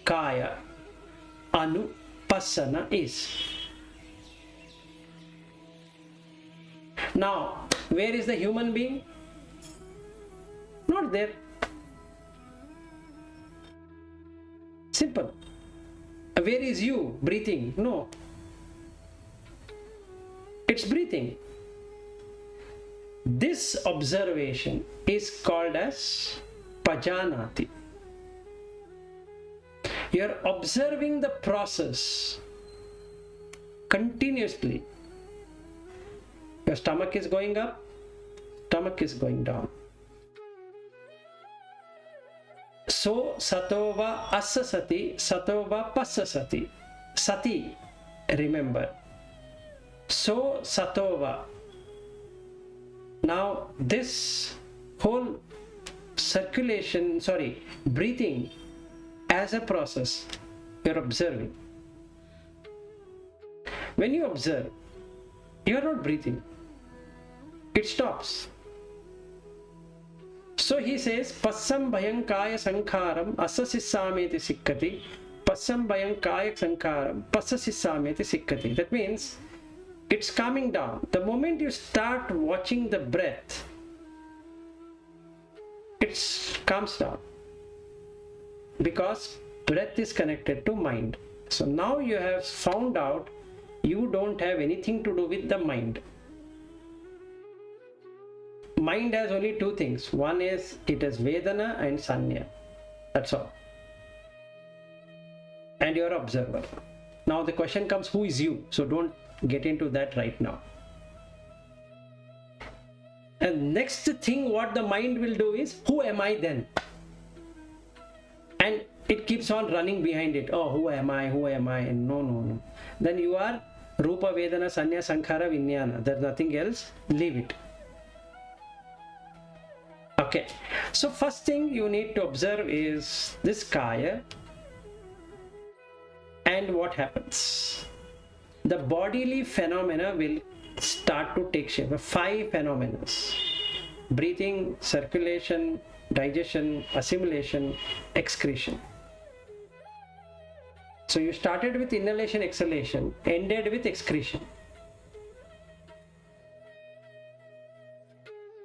kaya anupassana is. Now, where is the human being? Not there. Simple. Where is you? Breathing? No. It's breathing. This observation is called as pajanati. You are observing the process continuously. Your stomach is going up, stomach is going down. So satova asasati, satova passasati. Sati, remember. So satova. Now this whole breathing as a process, you're observing. When you observe, you're not breathing. It stops. So he says, Passam bhayam kaya sankharam asasissameti sikkati. Passam bhayam kaya sankharam pasasissameti sikkati. That means it's calming down. The moment you start watching the breath, it calms down. Because breath is connected to mind. So now you have found out you don't have anything to do with the mind. Mind has only two things. One is it is Vedana and Sanya. That's all. And you're an observer. Now the question comes, who is you? So don't get into that right now. And next thing what the mind will do is, who am I then? it keeps on running behind it. Oh, who am I? Who am I? And no. Then you are Rupa, Vedana, Sanya, Sankhara, Vijnana. There's nothing else. Leave it. Okay. So first thing you need to observe is this Kaya and what happens. The bodily phenomena will start to take shape. 5 phenomena: breathing, circulation, digestion, assimilation, excretion. So you started with inhalation, exhalation, ended with excretion.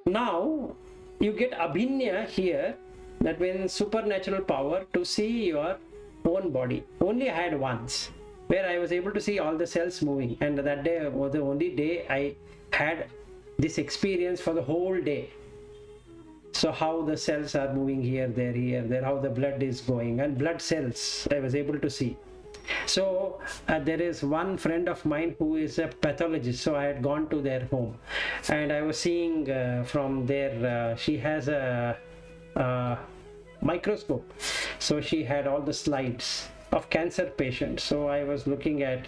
Now you get abhinya here, that means supernatural power to see your own body. Only I had once, where I was able to see all the cells moving, and that day was the only day I had this experience for the whole day. So how the cells are moving here, there, how the blood is going, and blood cells I was able to see. So there is one friend of mine who is a pathologist, so I had gone to their home and I was seeing from there, she has a microscope, so she had all the slides of cancer patients. So I was looking at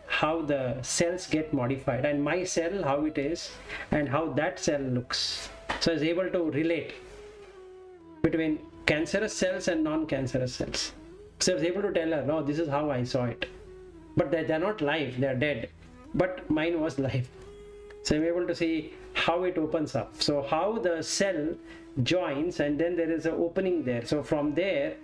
how the cells get modified, and my cell, how it is, and how that cell looks. So I was able to relate between cancerous cells and non-cancerous cells. So I was able to tell her, no, this is how I saw it. But they're not live, they're dead. But mine was live. So I'm able to see how it opens up. So how the cell joins, and then there is an opening there. So from there,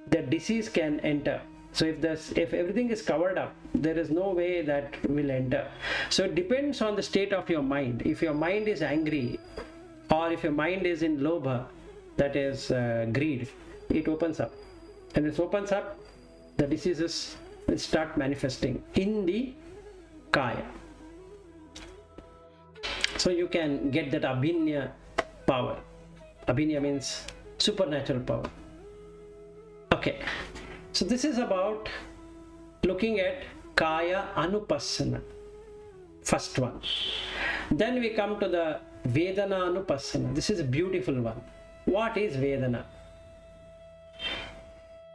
the disease can enter. So if everything is covered up, there is no way that will enter. So it depends on the state of your mind. If your mind is angry, or if your mind is in lobha, that is greed, it opens up. And it opens up, the diseases will start manifesting in the Kaya. So you can get that abhinya power. Abhinya means supernatural power. Okay, so this is about looking at Kaya Anupassana, first one. Then we come to the Vedana Anupassana. This is a beautiful one. What is Vedana?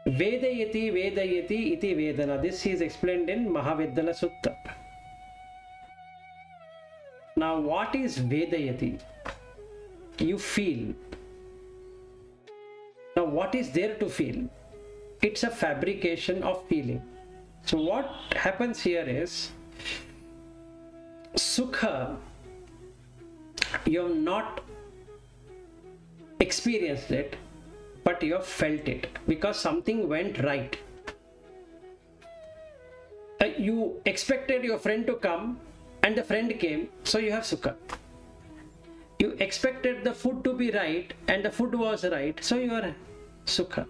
Vedayati Vedayati iti Vedana. This is explained in Mahavedana Sutta. Now what is Vedayati? You feel. Now what is there to feel? It's a fabrication of feeling. So what happens here is, Sukha, you have not experienced it, but you have felt it because something went right. You expected your friend to come and the friend came, so you have Sukha. You expected the food to be right and the food was right, so you are Sukha.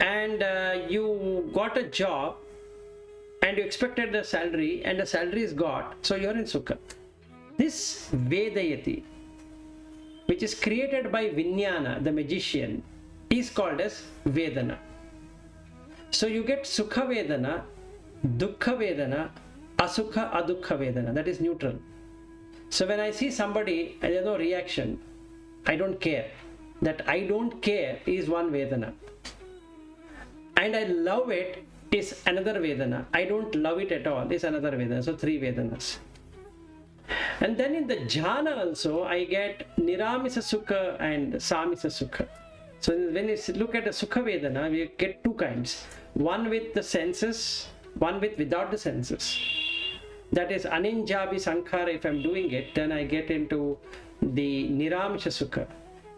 And you got a job and you expected the salary and the salary is got, so you are in Sukha. This Vedayati, which is created by Vijnana, the magician, is called as Vedana. So you get Sukha Vedana, Dukkha Vedana, Asukha Adukkha Vedana, that is neutral. So when I see somebody and there is no reaction, I don't care. That I don't care is one Vedana. And I love it is another Vedana. I don't love it at all is another Vedana. So 3 Vedanas. And then in the jhana also, I get Niramisa Sukha and Samisa Sukha. So when you look at the Sukha Vedana, we get 2 kinds. One with the senses, one without the senses. That is Aninjabi Sankhara. If I'm doing it, then I get into the Niramisa Sukha.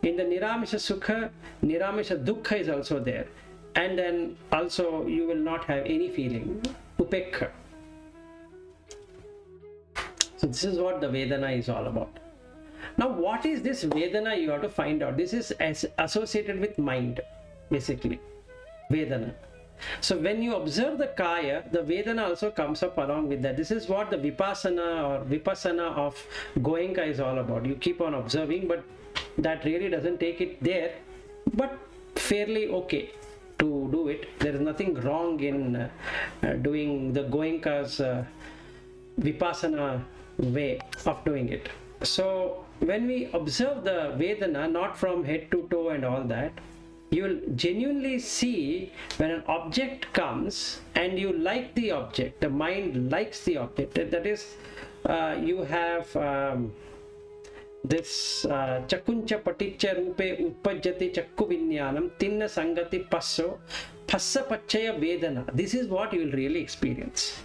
In the Niramisa Sukha, Niramisa Dukkha is also there. And then also you will not have any feeling. Upekha. So this is what the Vedana is all about. Now what is this Vedana? You have to find out. This is associated with mind, basically. Vedana. So when you observe the Kaya, the Vedana also comes up along with that. This is what the Vipassana or Vipassana of Goenka is all about. You keep on observing, but that really doesn't take it there, but fairly okay to do it. There is nothing wrong in doing the Goenka's Vipassana way of doing it. So when we observe the Vedana, not from head to toe and all that, You will genuinely see when an object comes and you like the object, the mind likes the object. That is, you have this chakuncha paticcha rupe utpajjati chakku vinnyanam tinna sangati passo phassa pachaya vedana. This is what you will really experience.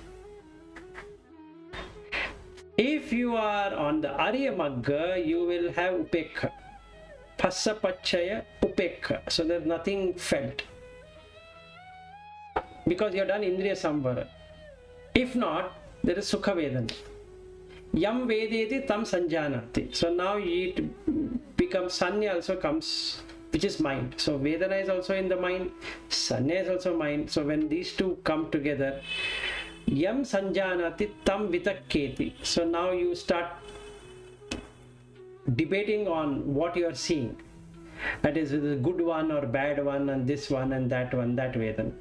If you are on the Ariya Magga, you will have upekha. Phassa pachaya upekha. So there is nothing felt, because you have done Indriya samvara. If not, there is sukha vedana. Yam vedeti tam sanjanati. So now it becomes sanya also comes, which is mind. So vedana is also in the mind, sanya is also mind. So when these two come together, yam sanjanati tam vitakketi. So now you start debating on what you are seeing. That is, the good one or bad one, and this one and that one, that vedana.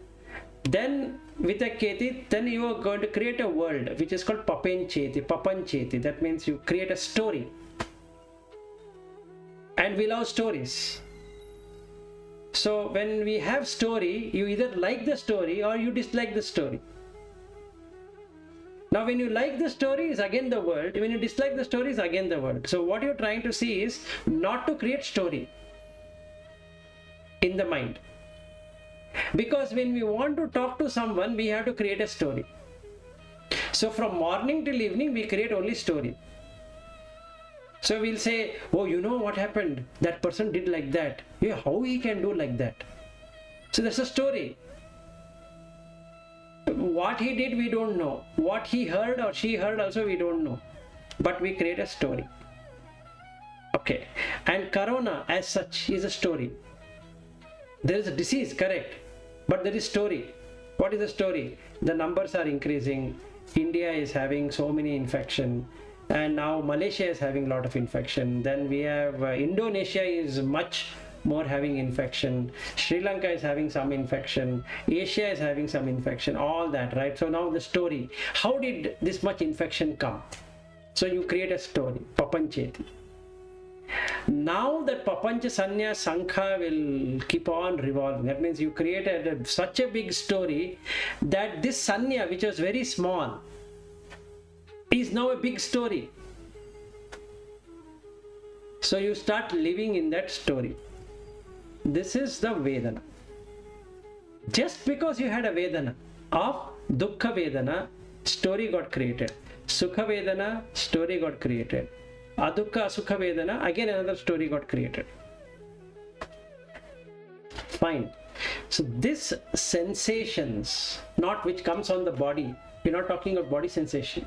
Then vitakketi, then you are going to create a world which is called papancheti. That means you create a story. And we love stories. So when we have story, you either like the story or you dislike the story. Now when you like the story is again the world, when you dislike the story is again the world. So what you're trying to see is not to create story in the mind. Because when we want to talk to someone, we have to create a story. So from morning till evening, we create only story. So we'll say, oh, you know what happened? That person did like that. Yeah, how he can do like that? So that's a story. What he did, we don't know. What he heard or she heard also, we don't know. But we create a story. Okay. And corona as such is a story. There is a disease, correct. But there is story. What is the story? The numbers are increasing. India is having so many infection. And now Malaysia is having a lot of infection. Then we have Indonesia is much more having infection. Sri Lanka is having some infection. Asia is having some infection. All that, right? So now the story. How did this much infection come? So you create a story. Papancheti. Now that papancha sanya sankha will keep on revolving. That means you created such a big story that this sanya, which was very small, is now a big story. So you start living in that story. This is the Vedana. Just because you had a Vedana of Dukkha Vedana, story got created. Sukha Vedana, story got created. Adukha Asukha Vedana, again another story got created. Fine. So this sensations, not which comes on the body, we're not talking of body sensation.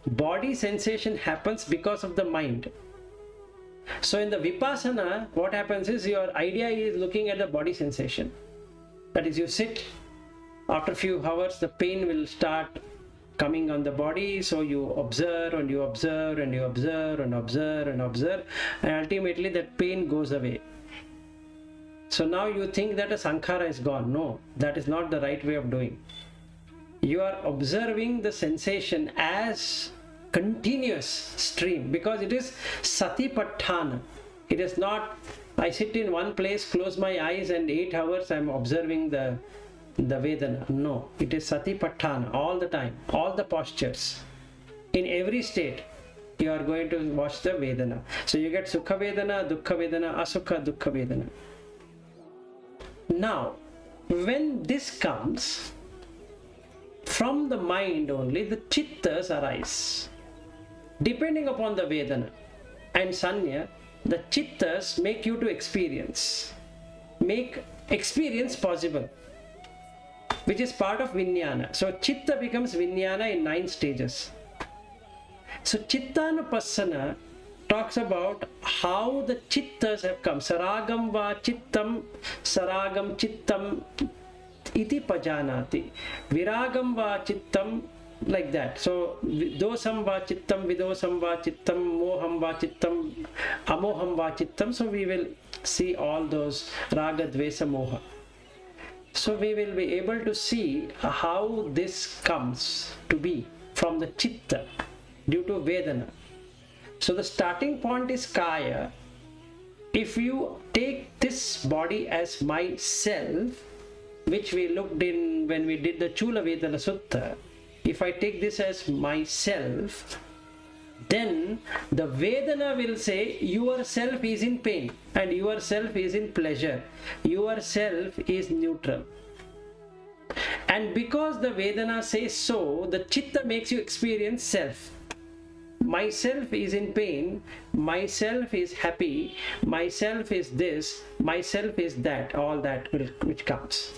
Body sensation happens because of the mind. So in the Vipassana, what happens is your idea is looking at the body sensation. That is, you sit, after a few hours the pain will start coming on the body, so you observe and you observe and you observe and observe and observe, and ultimately that pain goes away. So now you think that a sankhara is gone. No, that is not the right way of doing. You are observing the sensation as continuous stream, because it is Satipaṭṭhāna. It is not, I sit in one place, close my eyes, and 8 hours I am observing the Vedana. No, it is Satipaṭṭhāna all the time, all the postures. In every state, you are going to watch the Vedana. So you get Sukha Vedana, Dukkha Vedana, Asukha Dukkha Vedana. Now, when this comes, from the mind only, the chittas arise. Depending upon the Vedana and Sanya, the chittas make you to experience, make experience possible, which is part of Vijnana. So Chitta becomes Vijnana in 9 stages. So Chittanupassana talks about how the Chittas have come. Saragam va Chittam, Saragam Chittam iti pajanati. Viragam va Chittam, like that. So dosam va Chittam, vidosam va Chittam, moham va Chittam, amoham va Chittam. So we will see all those raga, dvesa, moha. So we will be able to see how this comes to be from the Chitta due to Vedana. So the starting point is Kaya. if you take this body as myself, which we looked in when we did the Chula Vedana Sutta, if I take this as myself, then the Vedana will say yourself is in pain and yourself is in pleasure, yourself is neutral. And because the Vedana says so, the Chitta makes you experience self. Myself is in pain, myself is happy, myself is this, myself is that, all that which comes.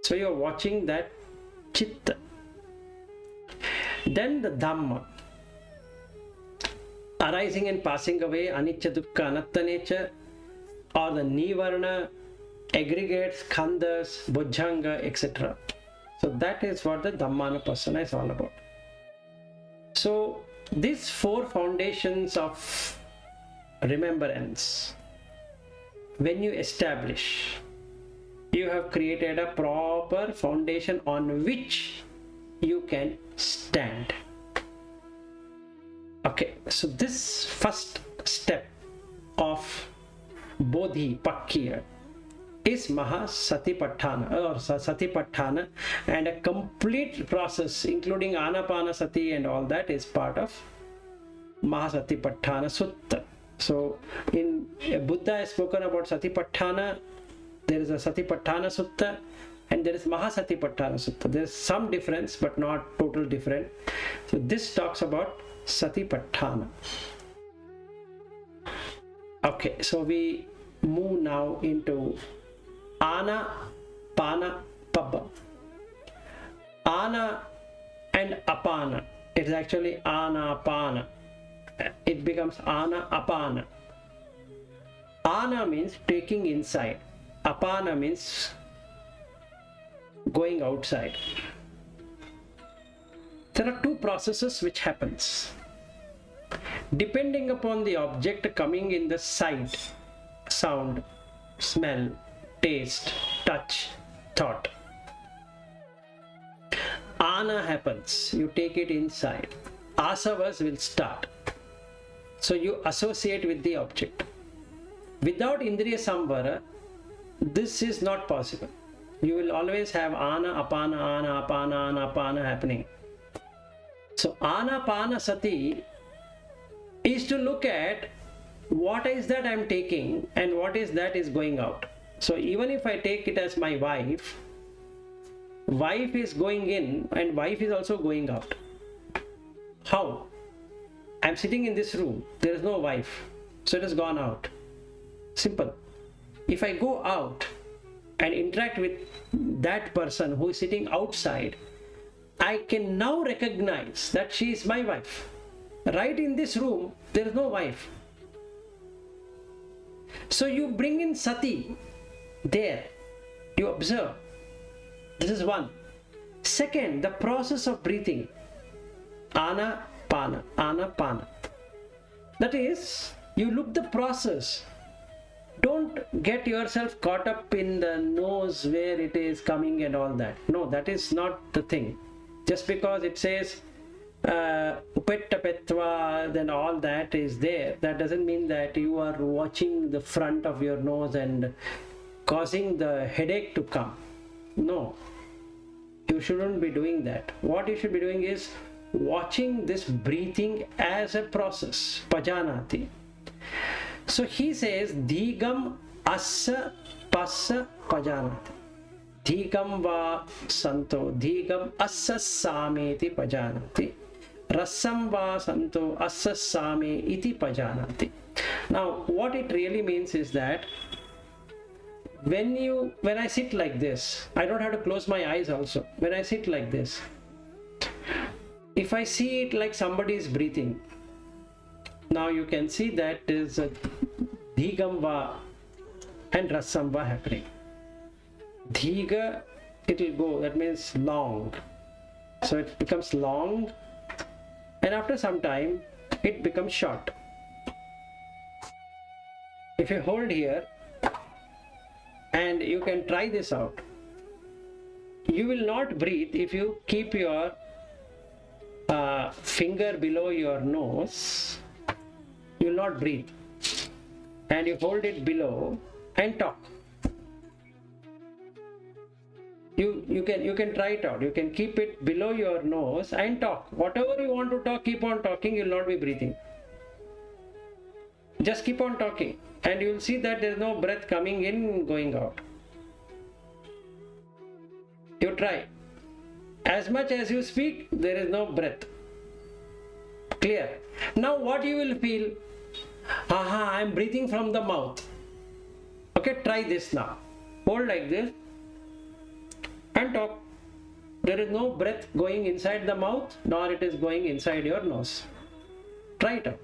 So you are watching that Chitta. Then the Dhamma, arising and passing away, anicca, dukkha, anatta nature, or the Nivarna, aggregates, khandhas, Bojjhaṅga, etc. So that is what the Dhammanupassana is all about. So these four foundations of remembrance, when you establish, you have created a proper foundation on which you can stand. Okay, so this first step of Bodhipakkiya is Satipaṭṭhāna or Satipaṭṭhāna, and a complete process including Anapanasati and all that is part of Satipaṭṭhāna Sutta. So in Buddha has spoken about Satipaṭṭhāna, there is a Satipaṭṭhāna Sutta and there is Satipaṭṭhāna Sutta. There is some difference but not total different. So this talks about Satipaṭṭhāna. Okay, so we move now into Anapanasati. Ana and Apana, it is actually Anapana. It becomes Anapana. Ana means taking inside. Apana means going outside. There are two processes which happens. Depending upon the object coming in the sight, sound, smell, taste, touch, thought, Ana happens. You take it inside. Asavas will start. So you associate with the object. Without Indriya Samvara, this is not possible. You will always have Ana, Apana happening. So Anapanasati is to look at what is that I am taking and what is that is going out. So even if I take it as my wife, wife is going in and wife is also going out. How? I am sitting in this room, there is no wife, so it has gone out. Simple. If I go out and interact with that person who is sitting outside, I can now recognize that she is my wife. Right in this room, there is no wife. So you bring in Sati there. You observe. This is one. Second, the process of breathing. Anapana. That is, you look the process. Don't get yourself caught up in the nose where it is coming and all that. No, that is not the thing. Just because it says upetta petva, then all that is there, that doesn't mean that you are watching the front of your nose and causing the headache to come. No, you shouldn't be doing that. What you should be doing is watching this breathing as a process. Pajanati. So he says Dhigam assa passa pajanati. Dhigam va santo dhigam assa sameti pajanati. Rasam va santo assa same iti pajanati. Now what it really means is that when I sit like this, I don't have to close my eyes also. When I sit like this, if I see it like somebody is breathing, now you can see that there is a Dhigam va and Rasam va happening. Dhiga, it will go, that means long. So it becomes long, and after some time it becomes short. If you hold here, and you can try this out, you will not breathe if you keep your finger below your nose. You will not breathe. and you hold it below and talk. You can try it out. You can keep it below your nose and talk. Whatever you want to talk, keep on talking. You will not be breathing. Just keep on talking and you will see that there is no breath coming in, going out. You try. As much as you speak, there is no breath. Clear? Now what you will feel? Aha, I am breathing from the mouth. Okay, try this now. Hold like this and talk. There is no breath going inside the mouth, nor it is going inside your nose. Try it out.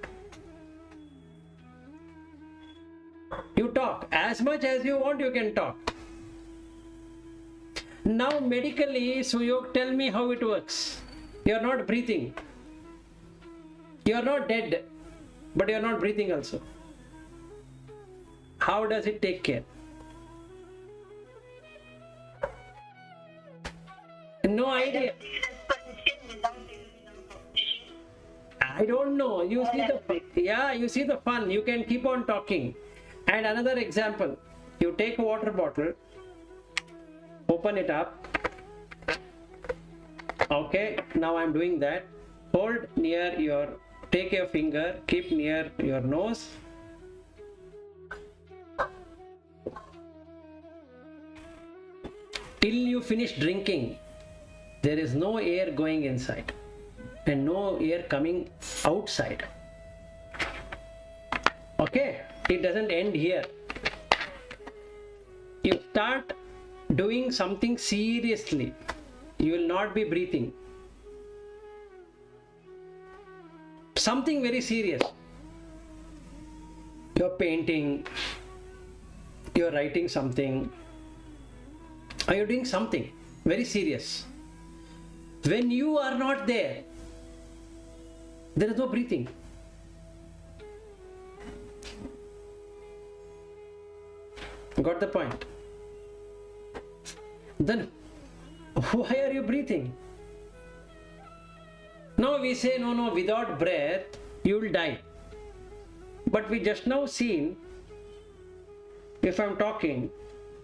You talk. As much as you want, you can talk. Now medically, Suyog, tell me how it works. You are not breathing. You are not dead, but you are not breathing also. How does it take care? No idea. I don't know. You see the fun. You can keep on talking. And another example, you take a water bottle, open it up. Okay, now I'm doing that. Hold near your, take your finger, keep near your nose. Till you finish drinking, there is no air going inside and no air coming outside. Okay, it doesn't end here. You start doing something seriously, you will not be breathing. Something very serious. You're painting, you're writing something, or you're doing something very serious. When you are not there, there is no breathing. Got the point? Then why are you breathing? Now we say, no, without breath, you will die. But we just now seen, if I'm talking,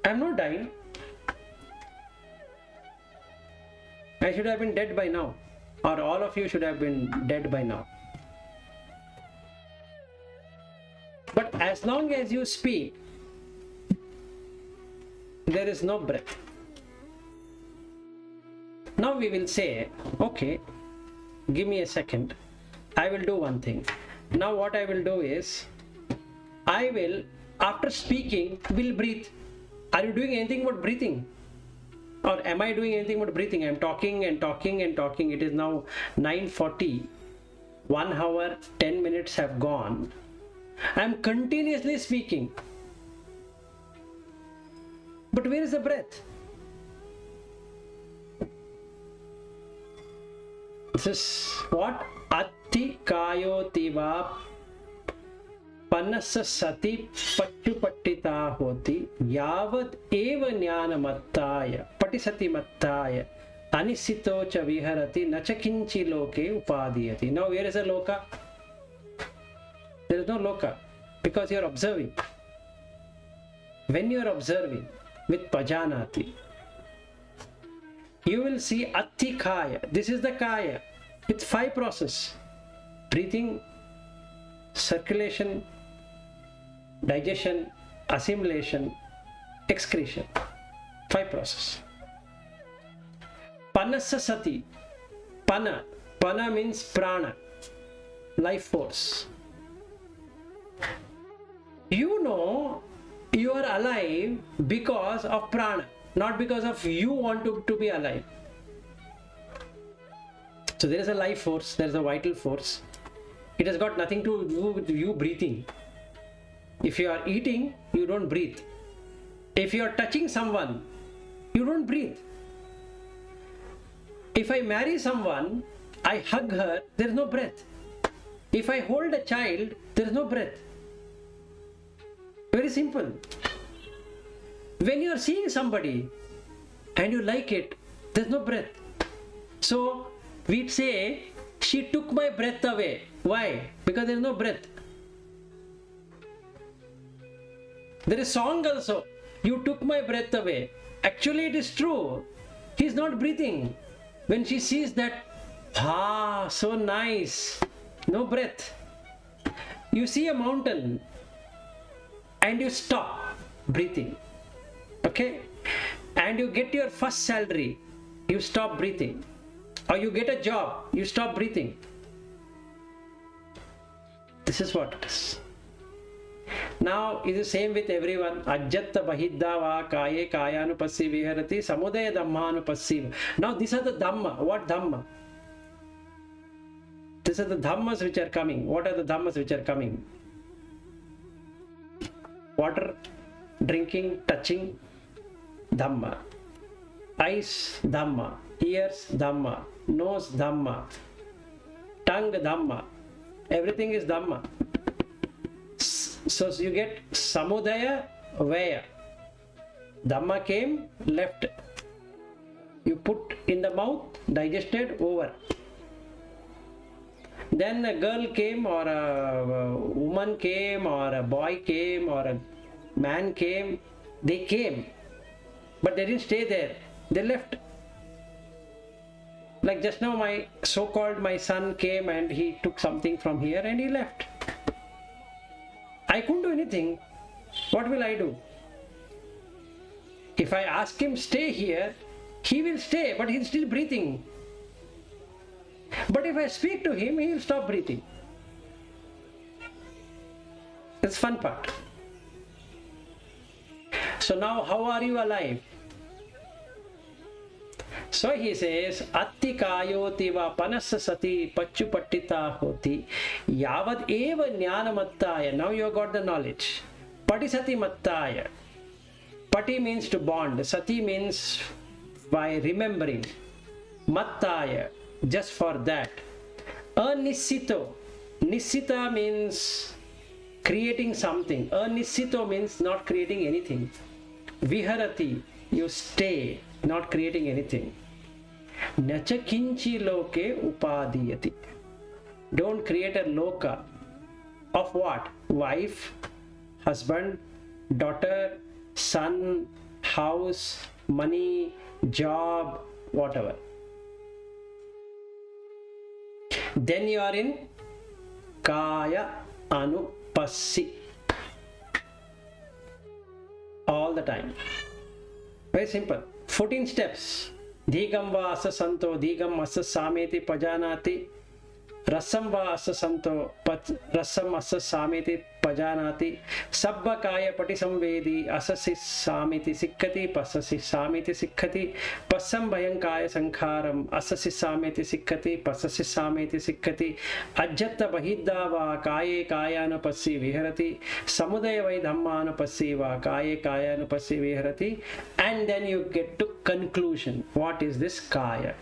I'm not dying. I should have been dead by now. Or all of you should have been dead by now. But as long as you speak, there is no breath. Now we will say, okay, give me a second. I will do one thing. Now what I will do is, I will, after speaking, will breathe. Are you doing anything but breathing? Or am I doing anything but breathing? I am talking and talking and talking. It is now 9:40. 1 hour, 10 minutes have gone. I am continuously speaking. But where is the breath? This is what? Attikayotiva Panasa Satipaṭṭhāna hoti Yavad eva jnanamattaya Patisati mattaya Anisito cha viharati Nachakinchi loke upadiyati. Now where is the loka? There is no loka, because you are observing. When you are observing with pajanati, you will see attikaya. This is the kaya with 5 processes: breathing, circulation, digestion, assimilation, excretion. 5 processes. Panasa sati. Pana means prana, life force. You know you are alive because of prana, not because of you want to be alive. So there is a life force, there is a vital force. It has got nothing to do with you breathing. If you are eating, you don't breathe. If you are touching someone, you don't breathe. If I marry someone, I hug her, there is no breath. If I hold a child, there is no breath. Very simple. When you are seeing somebody and you like it, there is no breath. So we'd say, she took my breath away. Why? Because there is no breath. There is song also. You took my breath away. Actually, it is true. He's not breathing. When she sees that, so nice, no breath. You see a mountain and you stop breathing. Okay? And you get your first salary, you stop breathing. Or you get a job, you stop breathing. This is what it is. Now, it is the same with everyone. Ajjatta bahidda va kaye kayānupassi viharati samudaya dhammānupassi. Now, these are the Dhamma. What Dhamma? These are the Dhammas which are coming. What are the Dhammas which are coming? Water, drinking, touching, Dhamma. Eyes, Dhamma. Ears, Dhamma. Nose, Dhamma. Tongue, Dhamma. Everything is Dhamma. So you get samudaya vaya. Dhamma came, left. You put in the mouth, digested, over. Then a girl came, or a woman came, or a boy came, or a man came. They came, but they didn't stay there. They left. Like just now, my so-called my son came and he took something from here and he left. I couldn't do anything. What will I do? If I ask him stay here, he will stay, but he's still breathing. But if I speak to him, he will stop breathing. That's the fun part. So now, how are you alive? So he says, Atti kayoti va panassa sati pacchupattita hoti yavad eva jnanamattaya. Now you have got the knowledge. Patisati mattaya. Pati means to bond. Sati means by remembering. Mattaya, just for that. Anissito. Nissita means creating something. Anissito means not creating anything. Viharati, you stay, not creating anything. Nacha kinchi loke upadiyati. Don't create a loka of what? Wife, husband, daughter, son, house, money, job, whatever. Then you are in kaya anupassi. All the time. Very simple. 14 steps. Dhīgam va asa santo, dhīgam asa sameti pajanati, rasam va asa santo, rasam asa sameti pajanati, sabba kaya pati samvedi, asasi samiti sikkati, pasasi samiti sikkati, passam bhayam kaya sankharam, asasi samiti sikkati, pasasi samiti sikkati, ajjatta bahidda va kaye kayānupassi viharati, samudaya vai dhammānupassi va kaye kayānupassi viharati. And then you get to conclusion. What is this kaya?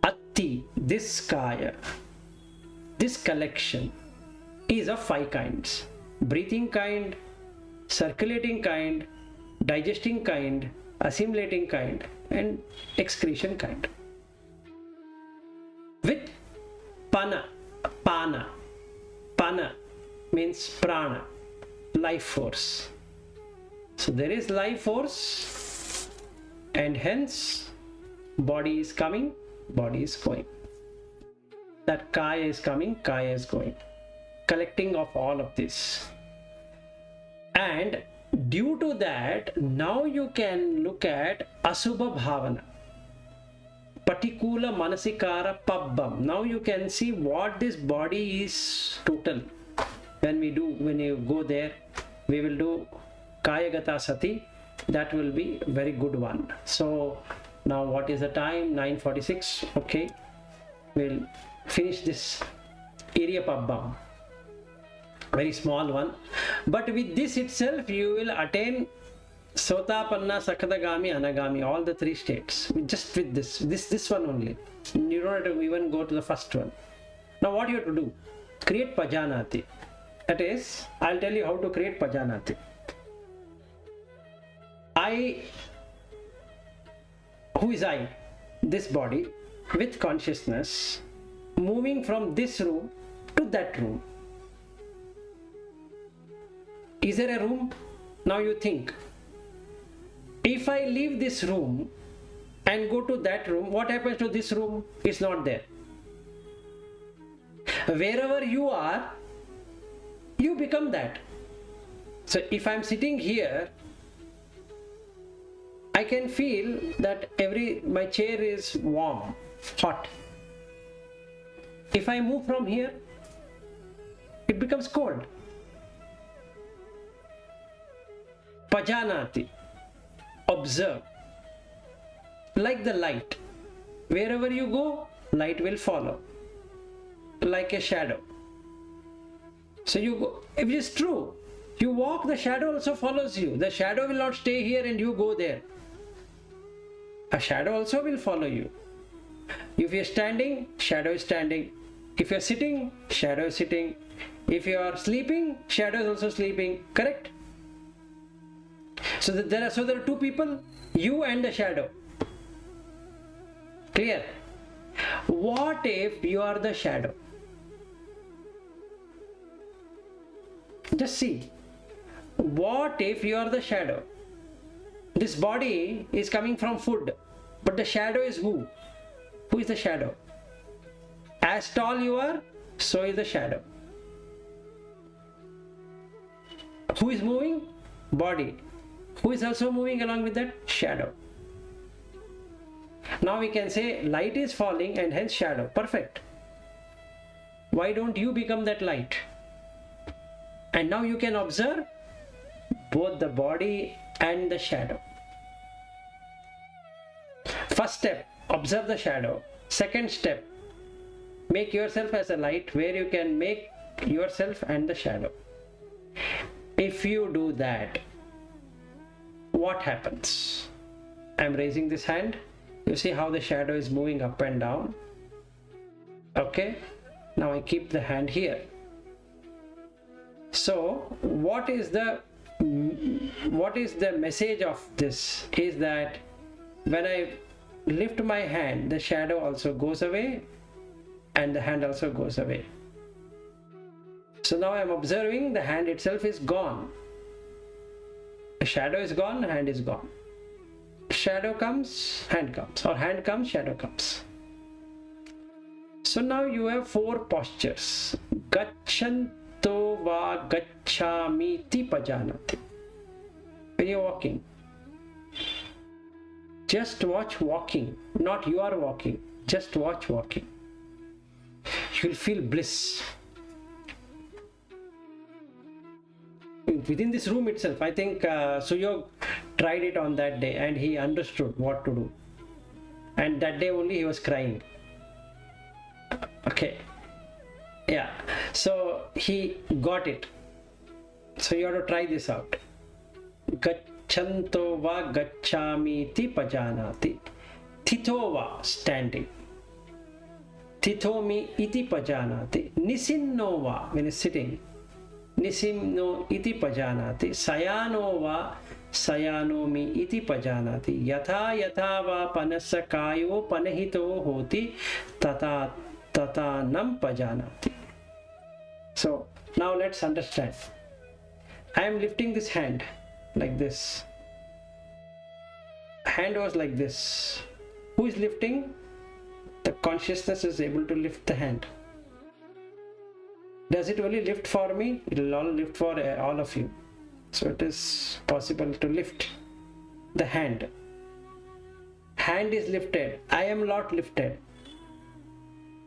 Atti, this kaya, this collection is of 5 kinds. Breathing kind, circulating kind, digesting kind, assimilating kind, and excretion kind. With pana, pana means prana, life force. So there is life force, and hence body is coming, body is going. That kaya is coming, kaya is going. Collecting of all of this. And due to that, now you can look at asubha bhavana, patikula manasikara pabbam. Now you can see what this body is total. When you go there, we will do kayagata sati. That will be a very good one. So now what is the time? 9:46. Okay, we'll finish this Iriya pabbam. Very small one, but with this itself you will attain Sotapanna, Sakadagami, Anagami, all the 3 states. Just with this one only. You don't have to even go to the first one. Now what you have to do? Create pajanati. That is, I'll tell you how to create pajanati. Who is I? This body with consciousness moving from this room to that room. Is there a room? Now you think, if I leave this room and go to that room, what happens to this room? It's not there. Wherever you are, you become that. So if I'm sitting here, I can feel that my chair is warm, hot. If I move from here, it becomes cold. Pajanati, observe. Like the light, wherever you go, light will follow, like a shadow. So you go, if it is true, you walk, the shadow also follows you. The shadow will not stay here and you go there. A shadow also will follow you. If you are standing, shadow is standing. If you are sitting, shadow is sitting. If you are sleeping, shadow is also sleeping. Correct? So there are two people, you and the shadow. Clear? What if you are the shadow? Just see. What if you are the shadow? This body is coming from food, but the shadow is who? Who is the shadow? As tall you are, so is the shadow. Who is moving? Body. Who is also moving along with that? Shadow. Now we can say light is falling and hence shadow. Perfect. Why don't you become that light? And now you can observe both the body and the shadow. First step, observe the shadow. Second step, make yourself as a light where you can make yourself and the shadow. If you do that, what happens? I'm raising this hand. You see how the shadow is moving up and down. Okay, now I keep the hand here. So what is the message of this? Is that when I lift my hand, the shadow also goes away and the hand also goes away. So now I'm observing the hand itself is gone. The shadow is gone, hand is gone. Shadow comes, hand comes, or hand comes, shadow comes. So now you have 4 postures. Gacchanto va gacchami ti pajanati. When you're walking, just watch walking, not you are walking, just watch walking. You'll feel bliss. Within this room itself, I think Suyog tried it on that day and he understood what to do. And that day only he was crying. Okay. Yeah. So he got it. So you have to try this out. Gacchanto va gacchami ti pajanati. Thito va, standing. Thitomi iti pajanati. Nisinno va, when he's sitting. Nisimno iti pajanati. Sayano va sayanomi iti pajanati. Yatha yatha va panasakayo panahito hoti tata nam pajanati. So now let's understand. I am lifting this hand like this. Hand was like this. Who is lifting? The consciousness is able to lift the hand. Does it only lift for me? It will all lift for all of you. So it is possible to lift the hand. Hand is lifted. I am not lifted.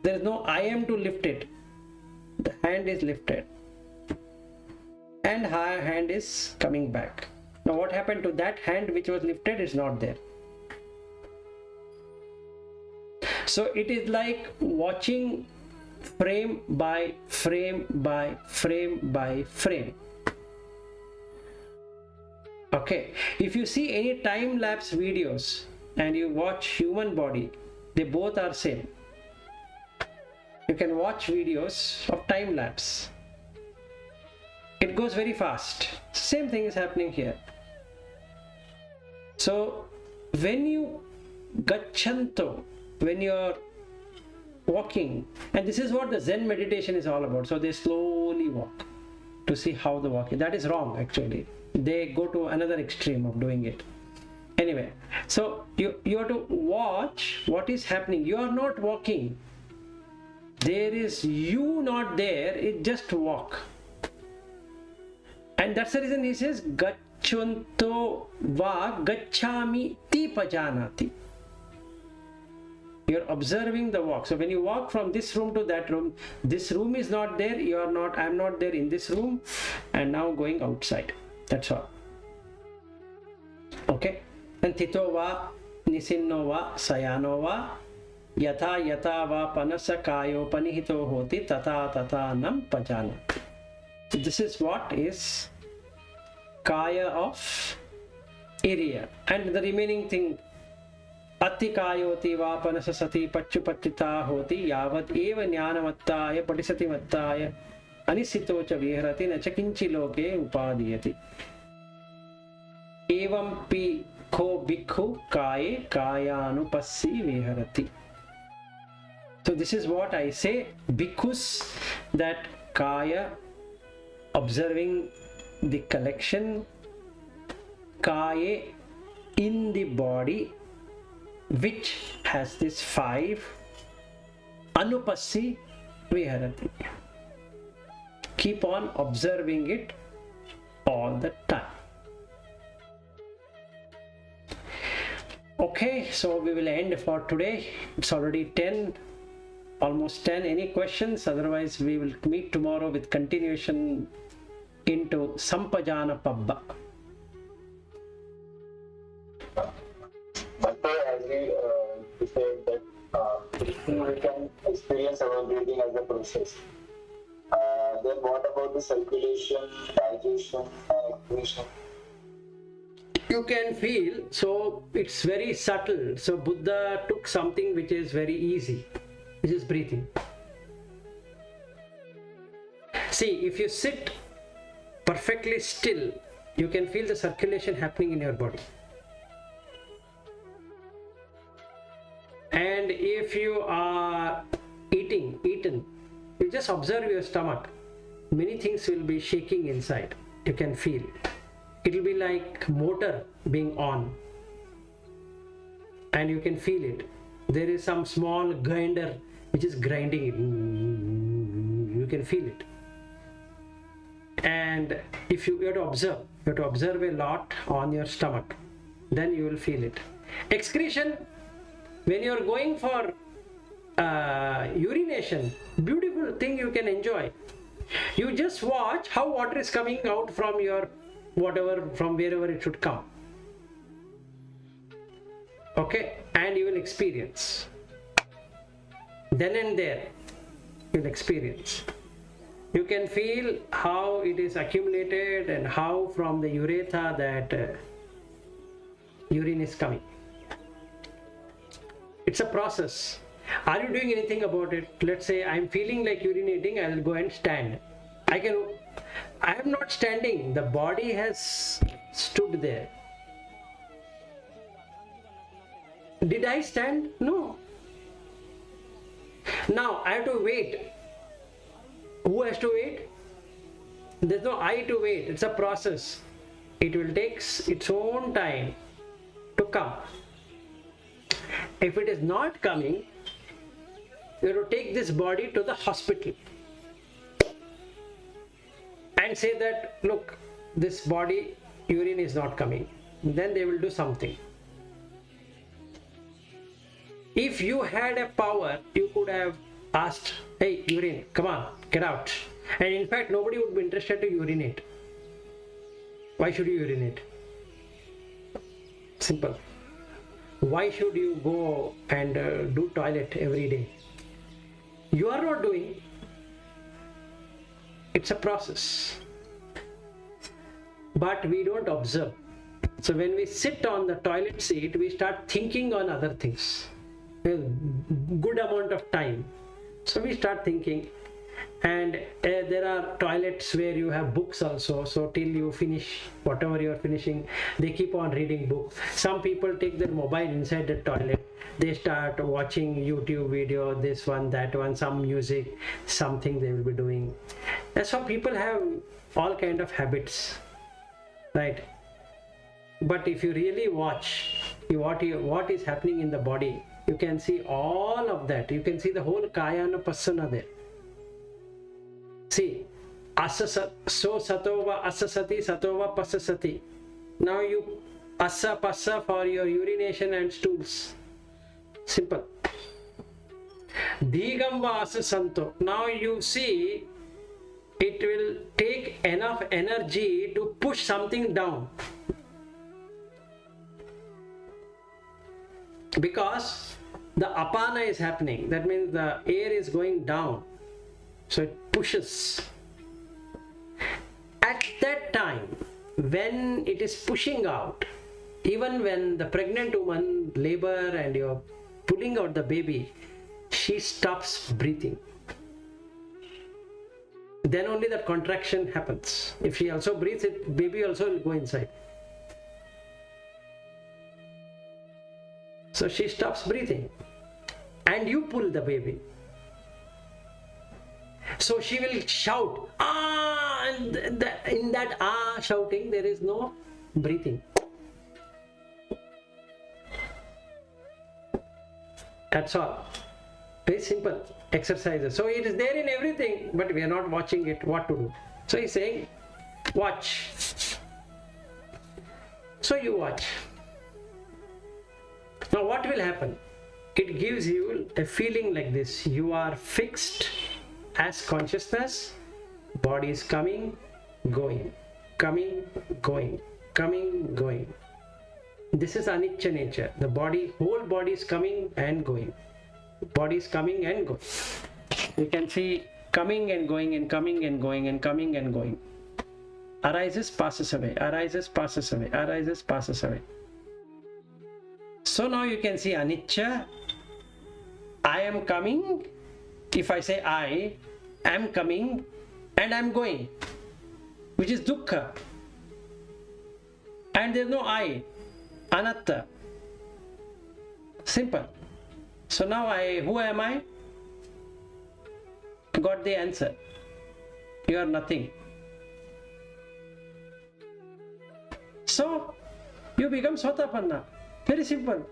There is no I am to lift it. The hand is lifted. And her hand is coming back. Now what happened to that hand which was lifted is not there. So it is like watching frame by frame by frame by frame. Okay, if you see any time-lapse videos and you watch human body, they both are same. You can watch videos of time-lapse. It goes very fast. Same thing is happening here. So when you gacchanto, when you're walking, and this is what the Zen meditation is all about. So they slowly walk. to see how the walking. That is wrong actually. They go to another extreme of doing it. Anyway, so you have to watch what is happening. You are not walking. There is you not there, it just walk. And that's the reason he says, Gacchanto va gacchami ti pajanati. You're observing the walk. So when you walk from this room to that room, this room is not there, you are not, I'm not there in this room, and now going outside. That's all. Okay? And Tito va, Nisinno va, Sayano va, Yatha yatha va panasa kayo panihito hoti tata tata nam pajana. So this is what is kaya of Ariya. And the remaining thing, Atti kayoti va panasa sati pachupattita hoti yavat eva jnanamattaya padisati mattaya anisito cha viharati na cha kinchi loke upadiyati. Evam pi ko bhikkhu kaye kayanupassi viharati. So this is what I say, bhikkhus, that kaya, observing the collection, kaya, in the body, which has this 5, anupassi viharati. Keep on observing it all the time. Okay, so we will end for today. It's already 10, almost 10. Any questions? Otherwise, we will meet tomorrow with continuation into Sampajana Pabba. But as we said that we can experience our breathing as a process. Then what about the circulation, digestion, and excretion? You can feel, so it's very subtle. So Buddha took something which is very easy, which is breathing. See, if you sit perfectly still, you can feel the circulation happening in your body. And if you are eaten, you just observe your stomach. Many things will be shaking inside. You can feel. It will be like motor being on. And you can feel it. There is some small grinder which is grinding it. You can feel it. And if you have to observe a lot on your stomach, then you will feel it. Excretion, when you are going for urination, beautiful thing you can enjoy. You just watch how water is coming out from your whatever, from wherever it should come. Okay, and you will experience. Then and there, you'll experience. You can feel how it is accumulated and how from the urethra that urine is coming. It's a process. Are you doing anything about it? Let's say I'm feeling like urinating, I'll go and stand. I am not standing. The body has stood there. Did I stand? No. Now I have to wait. Who has to wait? There's no I to wait. It's a process. It will take its own time to come. If it is not coming, you have to take this body to the hospital and say that, look, this body, urine is not coming. Then they will do something. If you had a power, you could have asked, hey, urine, come on, get out. And in fact, nobody would be interested to urinate. Why should you urinate? Simple. Why should you go and do toilet every day? You are not doing. It's a process. But we don't observe. So when we sit on the toilet seat, we start thinking on other things. A good amount of time. So we start thinking, and there are toilets where you have books also. So till you finish whatever you are finishing, they keep on reading books. Some people take their mobile inside the toilet. They start watching YouTube video, this one, that one, some music, something they will be doing. That's how people have all kind of habits, right? But if you really watch what is happening in the body, you can see all of that. You can see the whole kaya Anapanasati there. See, so satova asasati satova pasasati. Now you asa passa for your urination and stools. Simple. Dhigam va asasanto. Now you see, it will take enough energy to push something down. Because the apana is happening. That means the air is going down. So it pushes. At that time, when it is pushing out, even when the pregnant woman labor and you're pulling out the baby, she stops breathing. Then only that contraction happens. If she also breathes, it baby also will go inside. So she stops breathing and you pull the baby. So she will shout, ah, and in that ah shouting there is no breathing. That's all. Very simple exercises. So it is there in everything, but we are not watching it, what to do. So he's saying, watch. So you watch. Now what will happen? It gives you a feeling like this. You are fixed as consciousness. Body is coming, going, coming, going, coming, going. This is anicca nature. The body, whole body is coming and going. Body is coming and going. You can see coming and going and coming and going and coming and going. Arises, passes away. Arises, passes away. Arises, passes away. So now you can see anicca. I am coming. If I say I am coming and I am going, which is dukkha. And there is no I. Anatta. Simple. So now who am I? Got the answer. You are nothing. So you become Satipaṭṭhāna. Very simple.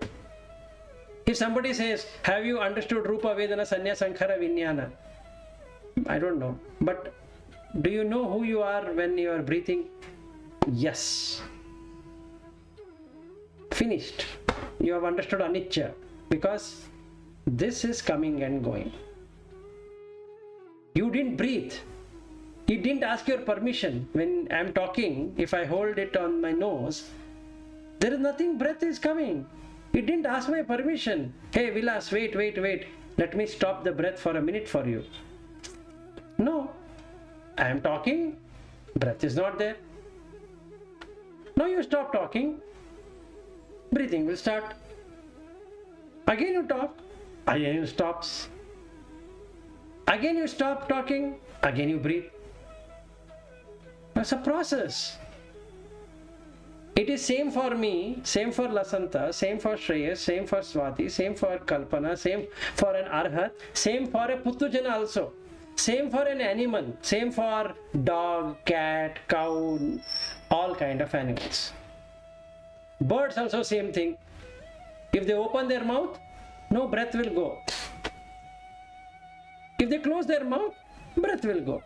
If somebody says, have you understood Rupa, Vedana, Sanya, Sankhara, Vijnana? I don't know. But do you know who you are when you are breathing? Yes. Finished. You have understood anicca, because this is coming and going. You didn't breathe. It didn't ask your permission. When I'm talking, if I hold it on my nose, there is nothing, breath is coming. It didn't ask my permission. Hey Vilas, wait. Let me stop the breath for a minute for you. No. I am talking, breath is not there. Now you stop talking, breathing will start. Again you talk, again you stops. Again you stop talking, again you breathe. That's a process. It is same for me, same for Lasanta, same for Shreyas, same for Swati, same for Kalpana, same for an Arhat, same for a Puttujana also. Same for an animal, same for dog, cat, cow, all kind of animals. Birds also same thing. If they open their mouth, no breath will go. If they close their mouth, breath will go.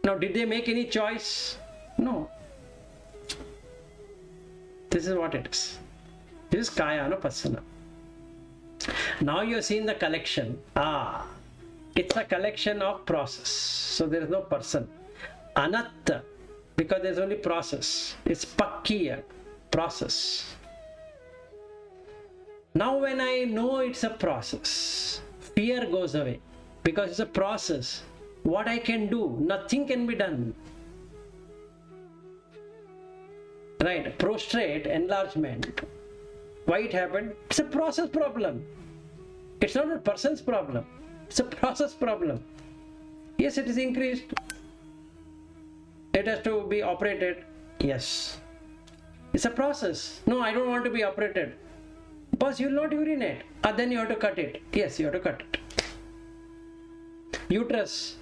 Now, did they make any choice? No. This is what it is. This is Kaya Anapanasati. Now you have seen the collection. It's a collection of process. So there is no person. Anatta, because there is only process. It's Pakkiya, process. Now when I know it's a process, fear goes away. Because it's a process. What I can do, nothing can be done. Right, prostrate, enlargement. Why it happened? It's a process problem. It's not a person's problem. It's a process problem. Yes, it is increased. It has to be operated. Yes. It's a process. No, I don't want to be operated. Boss, you will not urinate. Then you have to cut it. Yes, you have to cut it. uterus,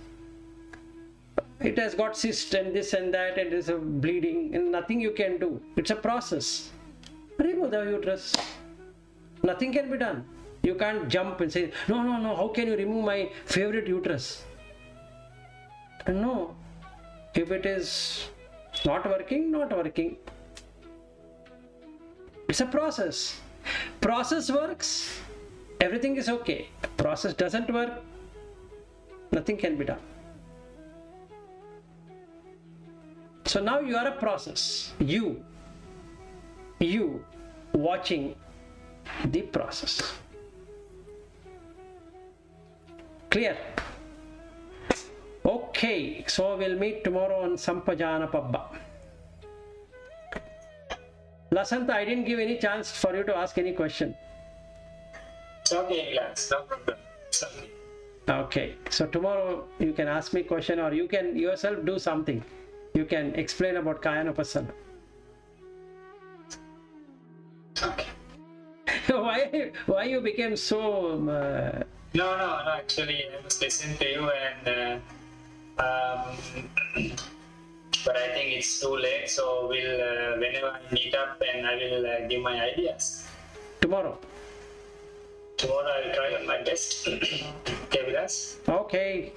it has got cyst and this and that, and there's a bleeding, and nothing you can do. It's a process. Remove the uterus. Nothing can be done. You can't jump and say, no, no, no, how can you remove my favorite uterus? No. If it is not working, not working. It's a process. Process works, everything is okay. Process doesn't work, nothing can be done. So now you are a process. You watching the process. Clear? Okay, so we'll meet tomorrow on Sampajana Pabba. Lasanta, I didn't give any chance for you to ask any question. It's okay, relax, no problem. It's okay. Okay, so tomorrow you can ask me question, or you can yourself do something. You can explain about Kayanupasana. Okay. Why you became so... No, actually I was listening to you and but I think it's too late, so we'll whenever I meet up and I will give my ideas. Tomorrow I will try on my best. Okay with us? Okay,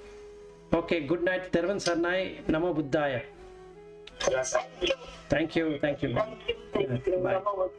good night. Tervan Sarnai, Namo Buddhaya. Yes. Thank you. Thank you. Bye. Namo Buddhaya.